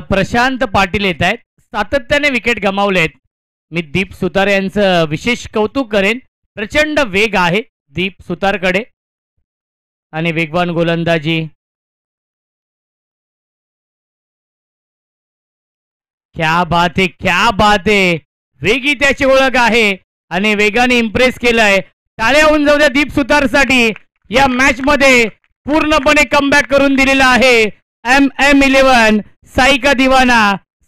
A: Prashant Patil येत आहेत. सातत्याने विकेट गमावलेत. मी दीप सुतार यांचं विशेष कौतुक करेन. प्रचंड वेग आहे दीप सुतारकडे आणि वेगवान गोलंदाजी. क्या बात है, क्या बात है. वेगी त्याची ओळख आहे आणि वेगाने इम्प्रेस केलंय. टाळ्या होऊन जाऊ द्या दीप सुतारसाठी. या मॅच मध्ये पूर्णपणे कमबॅक करून दिलेला आहे MM11 साईका दिवाना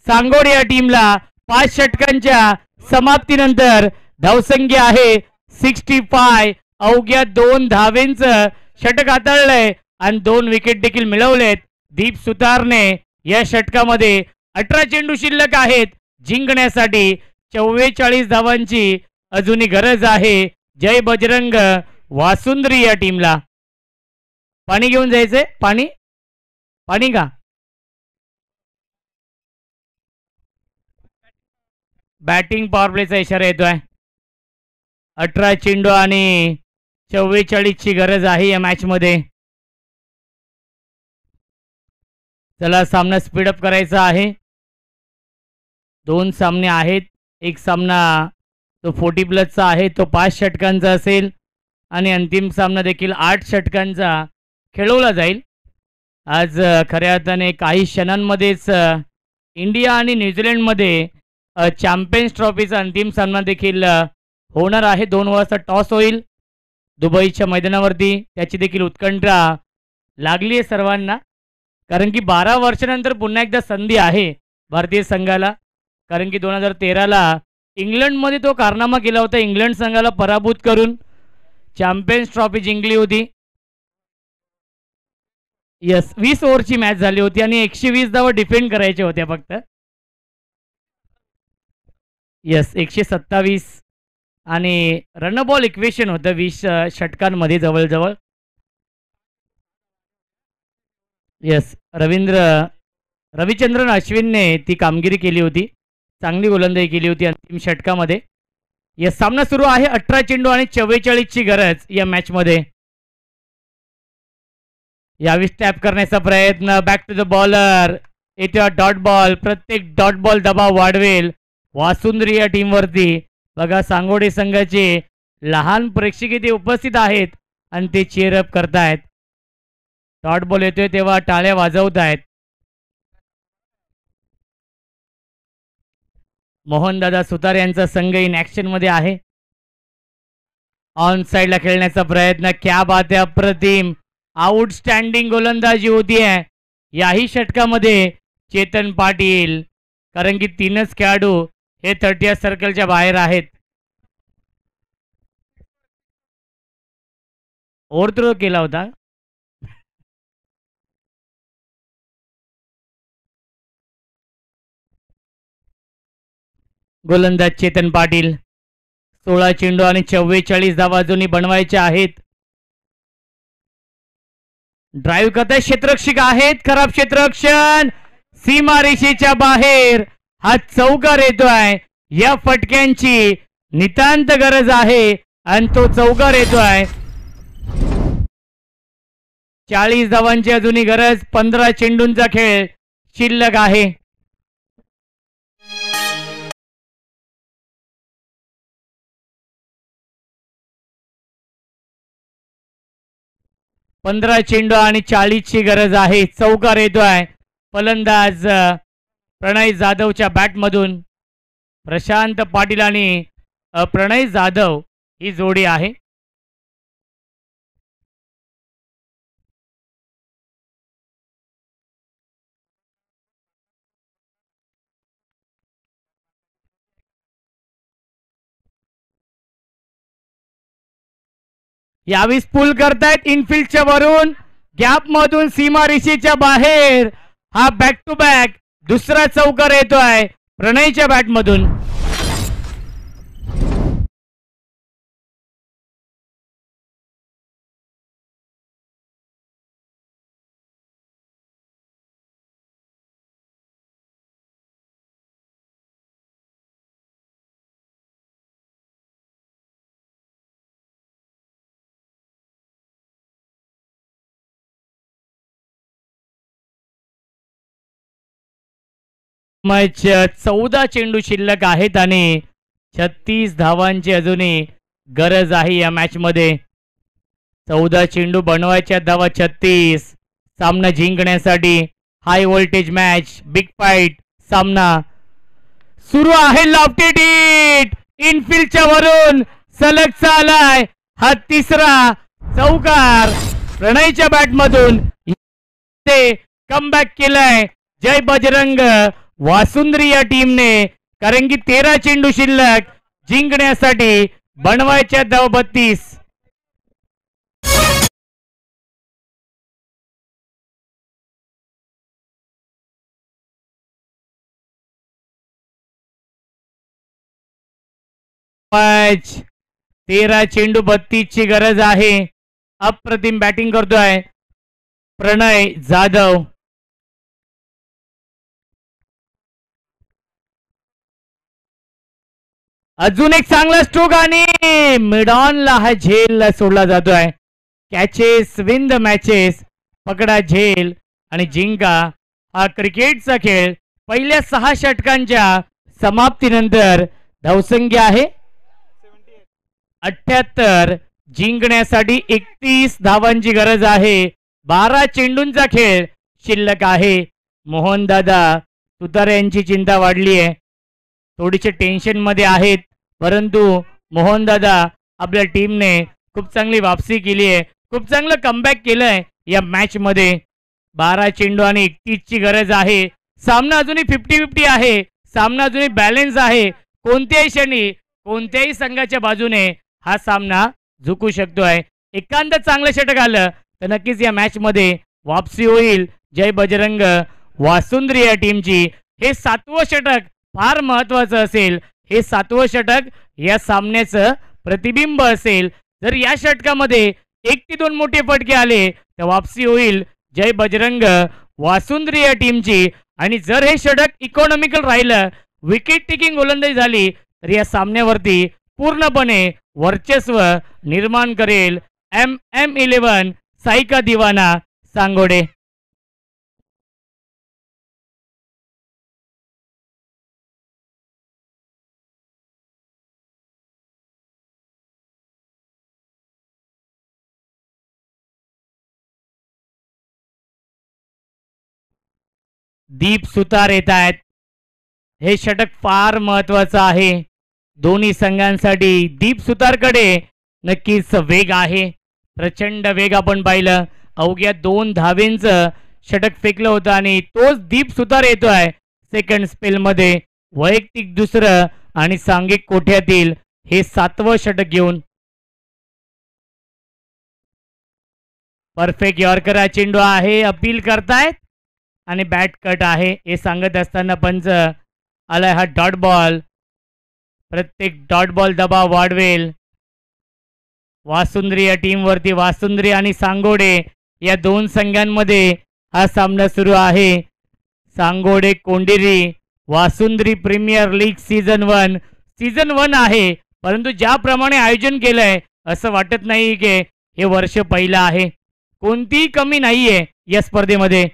A: सांगोड या टीमला. 5 षटकांच्या समाप्तीनंतर धावसंख्या आहे 65. अवघ्या 2 धावेंचं षटक हाताळलंय आणि 2 विकेट देखील मिळवलेत दीप सुतारने. या षटकामध्ये 18 चेंडू शिल्लक आहेत जिंकण्यासाठी. 44 धावांची अजूनही गरज आहे जय बजरंग वासुंद्री या टीमला. पाणी घेऊन जायचंय. पाणी पाणी का बॅटिंग पॉवर प्लेचा इशारा येतोय. 18 चेंडू आणि 44 ची गरज आहे या मॅच मध्ये. चला सामना स्पीडअप करायचा आहे. 2 सामने आहेत. एक सामना तो 40+ आहे, तो 5 षटकांचा असेल आणि अंतिम सामना देखील 8 षटकांचा खेळवला जाईल. आज खऱ्या अर्थाने काही क्षणांमध्येच इंडिया आणि न्यूझीलंडमध्ये चॅम्पियन्स ट्रॉफीचा अंतिम सामना देखील होणार आहे. 2 वाजता टॉस होईल दुबईच्या मैदानावरती. त्याची देखील उत्कंठा लागली आहे सर्वांना, कारण की 12 वर्षानंतर पुन्हा एकदा संधी आहे भारतीय संघाला. कारण की 2013ला इंग्लंडमध्ये तो कारनामा केला होता. इंग्लंड संघाला पराभूत करून चॅम्पियन्स ट्रॉफी जिंकली होती. यस, 20 ओव्हरची मॅच झाली होती आणि 120 धावा डिफेंड करायच्या होत्या फक्त. यस, 127 आणि रन बॉल इक्वेशन होतं 20 षटकांमध्ये जवळजवळ. यस, रविचंद्रन अश्विनने ती कामगिरी केली होती. चांगली गोलंदाजी केली होती अंतिम षटकामध्ये. यस, सामना सुरू आहे. 18 चेंडू आणि 44 ची गरज या मॅच मध्ये. यावेळी टॅप करण्याचा प्रयत्न. Back to the bowler. येतो डॉट बॉल. प्रत्येक डॉट बॉल दबाव वाढवेल वासुंद्री या टीमवरती. बघा सांगोडे संघाचे लहान प्रेक्षक इथे उपस्थित आहेत आणि ते चीअर अप करतायत. डॉट बॉल येतोय तेव्हा टाळ्या वाजवत आहेत. मोहनदादा सुतार यांचा संघ इन ऍक्शन मध्ये आहे. ऑन साइडला खेळण्याचा प्रयत्न. क्या बात आहे, अप्रतिम. आउटस्टँडिंग गोलंदाजी होतीये याही षटकामध्ये चेतन पाटील, कारण की तीनच खेळाडू हे 30 सर्कलच्या बाहेर आहेत. ओव्हरथ्रो केला होता. गोलंदाज चेतन पाटील. 16 चेंडू आणि 44 धावा अजूनही बनवायच्या आहेत. ड्राईव्ह करताय क्षेत्ररक्षक आहेत, खराब क्षेत्ररक्षण, सीमारेषेच्या बाहेर. हा चौकार येतोय. या फटक्यांची नितांत गरज आहे आणि तो चौकार येतोय. 40 धावांची अजूनही गरज. 15 चेंडूंचा खेळ शिल्लक आहे. पंधरा चेंडू आणि 40 ची गरज आहे. चौकार येतोय. फलंदाज प्रणय जाधवच्या बॅटमधून. प्रशांत पाटील आणि प्रणय जाधव ही जोडी आहे. यावेळेस पुल करतायत इनफिल्डच्या वरून, गॅप मधून सीमारेषेच्या बाहेर. हा बॅक टू बॅक दुसरा चौकार येतोय प्रणयच्या बॅट मधून. मॅच 14 चेंडू शिल्लक आहेत आणि 36 धावांची अजूनही गरज आहे या मॅच मध्ये. 14 चेंडू बनवायच्या धावा 36. सामना जिंकण्यासाठी high voltage match, big fight सामना सुरू आहे. लॉफ्टेड हिट इनफिल्डच्या वरून सलग चालाय. हा तिसरा चौकार प्रणयच्या बॅट मधून कमबॅक केलाय जय बजरंग वासुंद्री या टीमने, कारण की 13 चेंडू शिल्लक जिंकण्यासाठी बनवायच्या धावा 32. मॅच 13 चेंडू 32 ची गरज आहे. अप्रतिम बॅटिंग करतोय प्रणय जाधव. अजून एक चांगला स्ट्रोक आणि मिडॉनला हा झेल सोडला जातोय. कॅचेस विन द मॅचेस, पकडा झेल आणि जिंका हा क्रिकेटचा खेळ. पहिल्या 6 षटकांच्या समाप्तीनंतर धावसंख्या आहे 78. जिंकण्यासाठी 31 धावांची गरज आहे. 12 चेंडूंचा खेळ शिल्लक आहे. मोहनदादा तुतारे यांची चिंता वाढली आहे, थोडीशी टेन्शन मध्ये आहेत, परंतु मोहनदादा आपल्या टीमने खूप चांगली वापसी केली आहे, खूप चांगलं कमबॅक केलंय या मॅच मध्ये. 12 चेंडू आणि 31 ची गरज आहे. सामना अजूनही 50-50 आहे. सामना अजूनही बॅलन्स आहे. कोणत्याही क्षणी कोणत्याही संघाच्या बाजूने हा सामना झुकू शकतोय. एकांत चांगलं षटक आलं तर नक्कीच या मॅच मध्ये वापसी होईल जय बजरंग वासुंद्री या टीमची. हे 7वं षटक फार महत्वाचं असेल. हे 7वं षटक या सामन्याचं प्रतिबिंब असेल. जर या षटकामध्ये 1 ते 2 मोठे फटके आले तर वापसी होईल जय बजरंग वासुंद्री या टीमची. आणि जर हे षटक इकॉनॉमिकल राहिलं, विकेट टेकिंग गोलंदाजी झाली तर या सामन्यावरती पूर्णपणे वर्चस्व निर्माण करेल MM11 साईका दिवाना सांगोडे. दीप सुतार येत आहेत. हे षटक फार महत्वाचं आहे दोन्ही संघांसाठी. दीप सुतारकडे नक्कीच वेग आहे, प्रचंड वेग आपण पाहिलं अवघ्या 2 धावेंचं षटक फेकलं होतं आणि तोच दीप सुतार येतोय सेकंड स्पेल मध्ये, वैयक्तिक दुसरं आणि सांघिक कोठ्यातील हे 7वं षटक घेऊन. परफेक्ट यॉर्कर हा चेंडू आहे, अपील करतायत आणि बॅट कट आहे हे सांगत असताना पंच आलाय हा डॉट बॉल. प्रत्येक डॉट बॉल दबाव वाढवेल वासुंद्री या टीम वरती. वासुंद्री आणि सांगोडे या 2 संघांमध्ये हा सामना सुरू आहे. सांगोडे कोंडिरी वासुंद्री प्रीमियर लीग सीझन 1 आहे, परंतु ज्याप्रमाणे आयोजन केलंय असं वाटत नाही की हे वर्ष पहिलं आहे. कोणतीही कमी नाहीये या स्पर्धेमध्ये.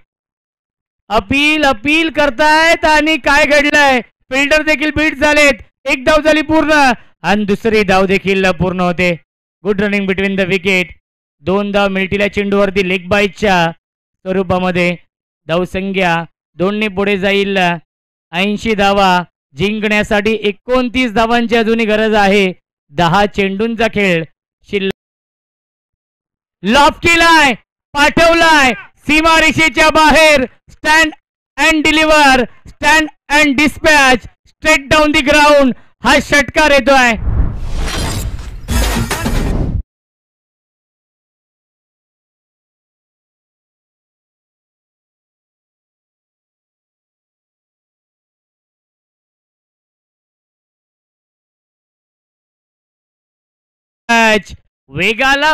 A: अपील करतायत आणि काय घडलंय, फिल्डर देखील बीट झालेत. 1 धाव झाली पूर्ण आणि दुसरी धाव देखील पूर्ण होते. Good running between the wicket. 2 धाव मिळतील चेंडूवरती लेग बाईटच्या स्वरूपामध्ये. धावसंख्या 2ने पुढे जाईल. 80 धावा जिंकण्यासाठी 29 धावांची अजूनही गरज आहे. 10 चेंडूंचा खेळ शिल्लक. लॉफ केलाय, पाठवलाय सीमारेषेच्या बाहेर. Stand and deliver, stand and dispatch, straight down the ground. हा षटकार येतोय.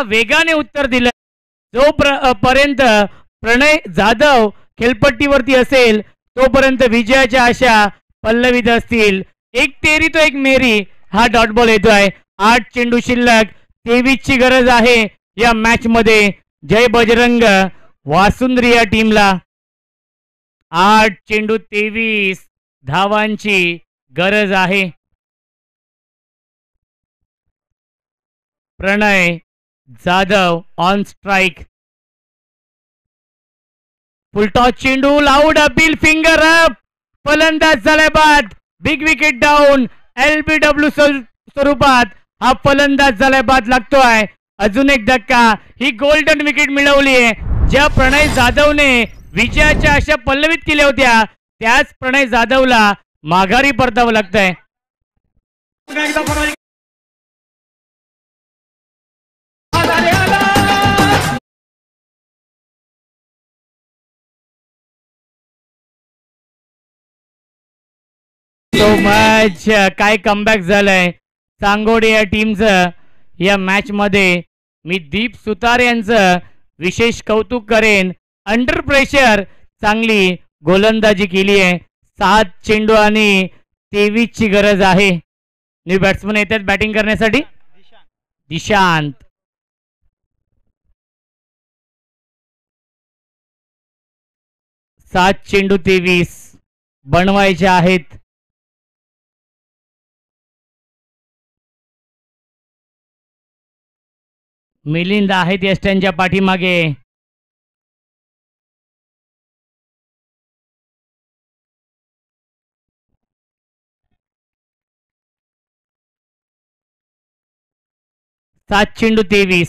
A: वेगाने उत्तर दिलं. जो पर्यंत प्रणय जाधव खेळपट्टीवरती असेल तोपर्यंत विजयाच्या आशा पल्लवित असतील. 1 तेरी तो 1 मेरी हा डॉट बॉल येतोय. 8 चेंडू शिल्लक. 23 ची गरज आहे या मॅच मध्ये. जय बजरंग वासुंद्री या टीमला 8 चेंडू 23 धावांची गरज आहे. प्रणय जाधव ऑन स्ट्राइक. फुलटॉस चेंडू, लाऊड अपील, फिंगर अप. फलंदाज झालाय बाद. Big wicket down. LBW स्वरूपात हा फलंदाज झालाय बाद लागतोय. अजून एक धक्का. ही गोल्डन विकेट मिळवली आहे. ज्या प्रणय जाधवने विजयाच्या आशा पल्लवित केल्या होत्या त्याच प्रणय जाधवला माघारी परतावं लागतंय. सो मच काय कमबॅक झालंय सांगोडे या टीमचं. या मॅच मध्ये मी दीप सुतार यांचं विशेष कौतुक करेन. अंडर प्रेशर चांगली गोलंदाजी केली आहे. 7 चेंडू आणि 23 ची गरज आहे. न्यू बॅट्समन येतात बॅटिंग करण्यासाठी. दिशांत. सात चेंडू 23 बनवायचे आहेत. मिलिंद आहेत यष्ट्यांच्या पाठीमागे. सात चेंडू 23.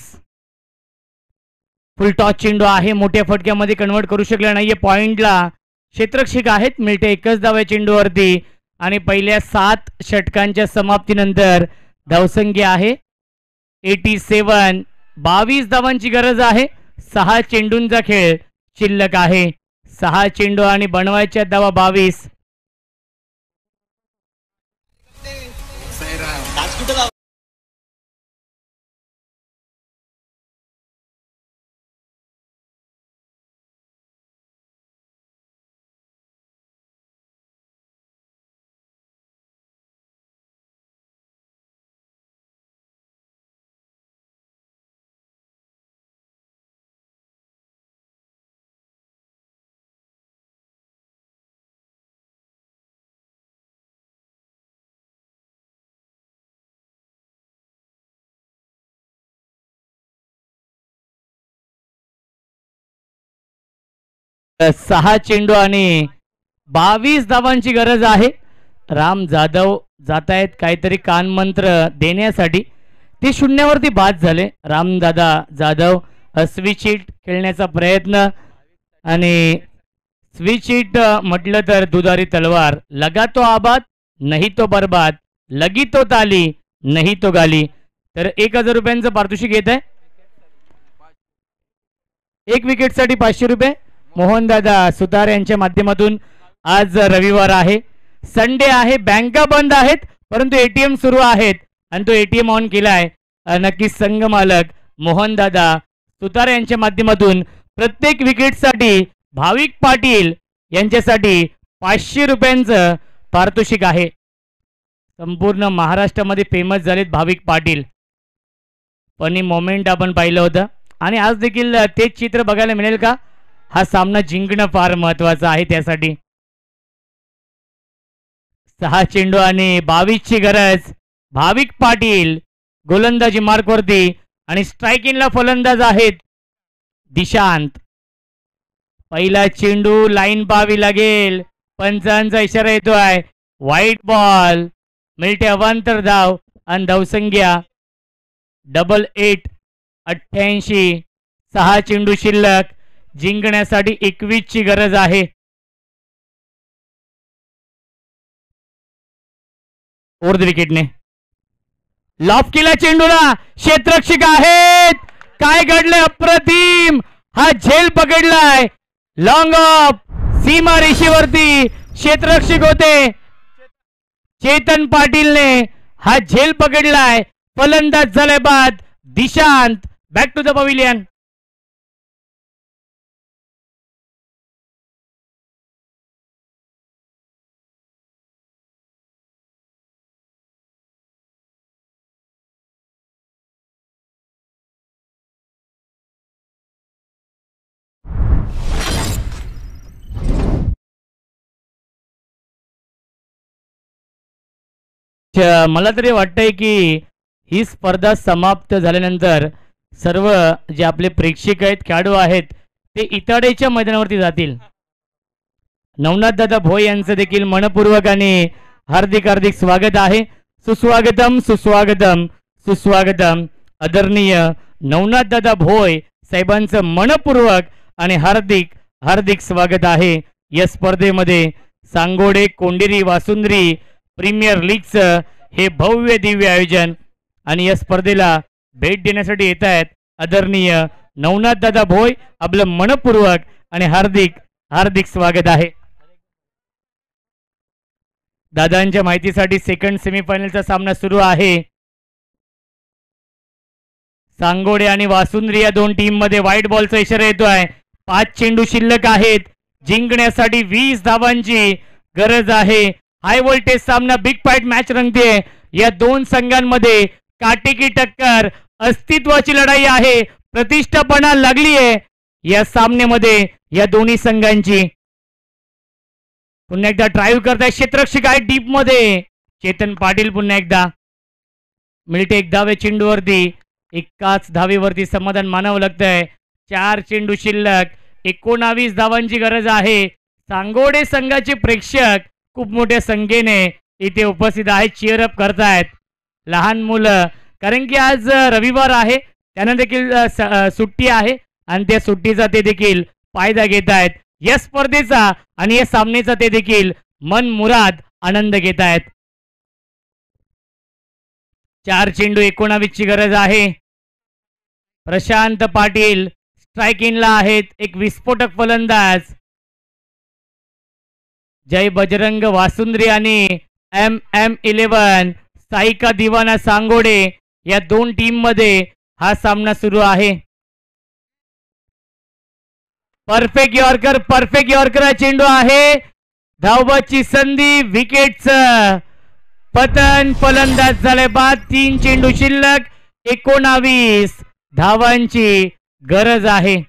A: फुल टॉस चेंडू आहे. मोठ्या फटक्यामध्ये कन्वर्ट करू शकले नाहीये. पॉइंटला क्षेत्ररक्षक आहेत. मिळते 1च धाव चेंडूवरती आणि पहिल्या 7 षटकांच्या समाप्तीनंतर धावसंख्या आहे 87. 22 धावांची गरज आहे. 6 चेंडूंचा खेळ शिल्लक आहे. 6 चेंडू आणि बनवायच्या धावा 22. सहा चेंडू आणि 22 धावांची गरज आहे. राम जाधव जात आहेत काहीतरी कानमंत्र देण्यासाठी. ते शून्यावरती बाद झाले रामदादा जाधव स्विच हिट खेळण्याचा प्रयत्न आणि स्विच हिट म्हटलं तर दुधारी तलवार. लगा तो आबाद नाही तो बर्बाद, लगी तो ताली नाही तो गाली. तर 1000 रुपयांचं पारितोषिक येत आहे. 1 विकेटसाठी 500 रुपये. मोहनदादा सुतार यांच्या माध्यमातून. आज रविवार आहे, संडे आहे, बँका बंद आहेत, परंतु ATM सुरू आहेत आणि तो ATM ऑन केलाय. नक्कीच संघ मालक मोहनदादा सुतार यांच्या माध्यमातून प्रत्येक विकेटसाठी भाविक पाटील यांच्यासाठी 500 रुपयांचं पारितोषिक आहे. संपूर्ण महाराष्ट्रामध्ये फेमस झालेत भाविक पाटील. फनी मोमेंट आपण पाहिलं होतं आणि आज देखील तेच चित्र बघायला मिळेल का? हा सामना जिंकणं फार महत्वाचं आहे. त्यासाठी 6 चेंडू आणि 22 ची गरज. भाविक पाटील गोलंदाजी मार्कवरती आणि स्ट्रायकिंगला फलंदाज आहेत दिशांत. पहिला चेंडू लाईन पाहावी लागेल. पंचांचा इशारा येतोय. White ball. मिळते अवांतर धाव आणि धावसंख्या 88. 88. 6 चेंडू शिल्लक. जिंकण्यासाठी 21 ची गरज आहे. ओव्हर द विकेटने लॉफ केला चेंडूला. क्षेत्ररक्षक आहेत. काय घडलंय? अप्रतिम. हा झेल पकडलाय. लॉंग ऑफ सीमा रेषेवरती क्षेत्ररक्षक होते चेतन पाटीलने हा झेल पकडलाय. फलंदाज झालाय बाद Dishant. Back to the pavilion. मला तरी वाटतंय की ही स्पर्धा समाप्त झाल्यानंतर सर्व जे आपले प्रेक्षक आहेत, खेळाडू आहेत, ते इताडेच्या मैदानावरती जातील. नवनाथ दादा भोय यांचं देखील मनपूर्वक आणि हार्दिक हार्दिक स्वागत आहे. सुस्वागतम सुस्वागतम सुस्वागतम. आदरणीय नवनाथ दादा भोय साहेबांचं मनपूर्वक आणि हार्दिक हार्दिक स्वागत आहे. या स्पर्धेमध्ये सांगोडे कोंडेरी वासुंद्री प्रीमियर लीगचं हे भव्य दिव्य आयोजन आणि या स्पर्धेला भेट देण्यासाठी येत आहेत आदरणीय नवनाथ दादा भोय. आपलं मनपूर्वक आणि हार्दिक हार्दिक स्वागत आहे. दादांच्या माहितीसाठी सेकंड सेमीफायनलचा सामना सुरू आहे. सांगोडे आणि वासुंद्री या दोन टीम मध्ये व्हाईट बॉलचा इशारा येतोय. 5 चेंडू शिल्लक आहेत. जिंकण्यासाठी 20 धावांची गरज आहे. हाय व्होल्टेज सामना, बिग फाईट मॅच रंगते. या दोन संघांमध्ये काटेकी टक्कर, अस्तित्वाची लढाई आहे. प्रतिष्ठापणा लागली आहे या सामन्यामध्ये या दोन्ही संघांची. पुन्हा एकदा ड्राईव्ह करताय क्षेत्ररक्षक आहे डीप मध्ये चेतन पाटील. पुन्हा एकदा मिळते 1 धावे चेंडूवरती. एकाच धावेवरती समाधान मानावं लागतंय. 4 चेंडू शिल्लक. 19 धावांची गरज आहे. सांगोडे संघाचे प्रेक्षक खूप मोठ्या संख्येने इथे उपस्थित आहेत. चीअरअप करतायत लहान मुलं, कारण की आज रविवार आहे, त्यांना देखील सुट्टी आहे आणि त्या सुट्टीचा ते देखील फायदा घेत आहेत. या स्पर्धेचा आणि या सामन्याचा ते देखील मन मुराद आनंद घेत आहेत. 4 चेंडू 19 ची गरज आहे. प्रशांत पाटील स्ट्रायकिंगला आहेत. एक विस्फोटक फलंदाज जय बजरंग वासुंद्री आणि MM11 साईका दिवाना सांगोडे या दोन टीम मध्ये हा सामना सुरू आहे. परफेक्ट यॉर्कर हा चेंडू आहे. धावबाची संधी, विकेटचं पतन, फलंदाज झाले बाद. 3 चेंडू शिल्लक. 19 धावांची गरज आहे.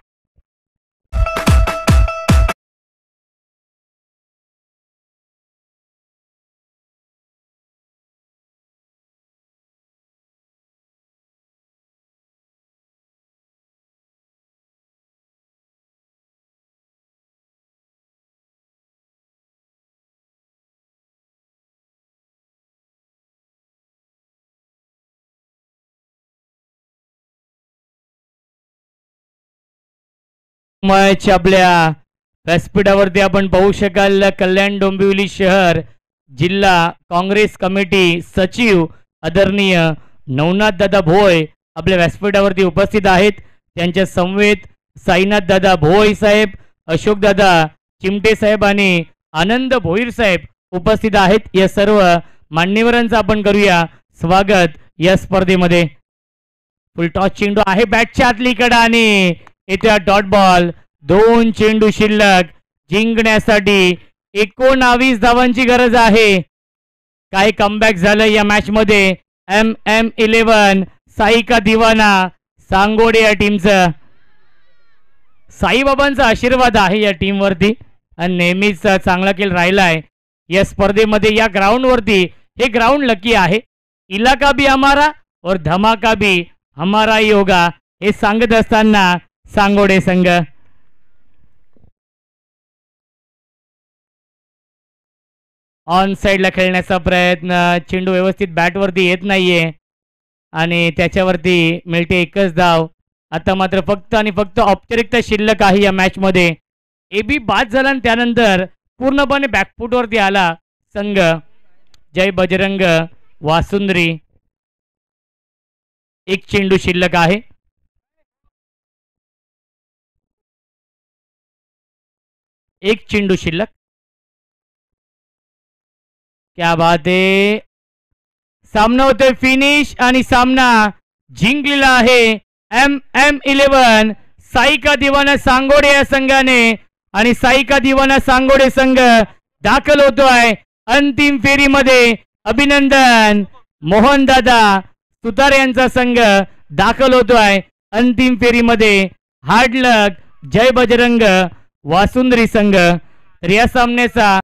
A: मॅच आपल्या व्यासपीठावरती आपण पाहू शकाल. कल्याण डोंबिवली शहर जिल्हा काँग्रेस कमिटी सचिव आदरणीय नवनाथ दादा भोय आपल्या व्यासपीठावरती उपस्थित आहेत. त्यांच्या समवेत साईनाथ दादा भोय साहेब, अशोक दादा चिमटे साहेब आणि आनंद भोईर साहेब उपस्थित आहेत. या सर्व मान्यवरांचं आपण करूया स्वागत या स्पर्धेमध्ये. फुल टॉस चेंडू आहे बॅटच्या आतली कडा आणि इथे डॉट बॉल. 2 चेंडू शिल्लक. जिंकण्यासाठी 19 धावांची गरज आहे. काय कमबॅक झालं या मॅच मध्ये. MM11 साईका दिवाना सांगोडे या टीमचं. साईबाबांचा आशीर्वाद आहे या टीम वरती आणि नेहमीच चांगला खेळ राहिलाय या स्पर्धेमध्ये. या ग्राउंड वरती हे ग्राउंड लकी आहे. इलाका भी हमारा और धमाका भी हमारा ही होगा हे सांगत असताना सांगोडे संघ. ऑन साइडला खेळण्याचा प्रयत्न. चेंडू व्यवस्थित बॅटवरती येत नाहीये आणि त्याच्यावरती मिळते एकच धाव. आता मात्र फक्त आणि फक्त औपचारिकता शिल्लक आहे या मॅच मध्ये. AB बाद झाला आणि त्यानंतर पूर्णपणे बॅकफुटवरती आला संघ जय बजरंग वासुंद्री. 1 चेंडू शिल्लक आहे. एक चेंडू शिल्लक. क्या बात आहे. सामना होतोय फिनिश आणि सामना जिंकलेला आहे MM11 साईका दिवाना सांगोडे या संघाने. आणि साईका दिवाना सांगोडे संघ दाखल होतोय अंतिम फेरीमध्ये. अभिनंदन. मोहन दादा सुतार यांचा संघ दाखल होतोय अंतिम फेरीमध्ये. हार्ड लक जय बजरंग वासुंद्री संघ. तर या सामन्याचा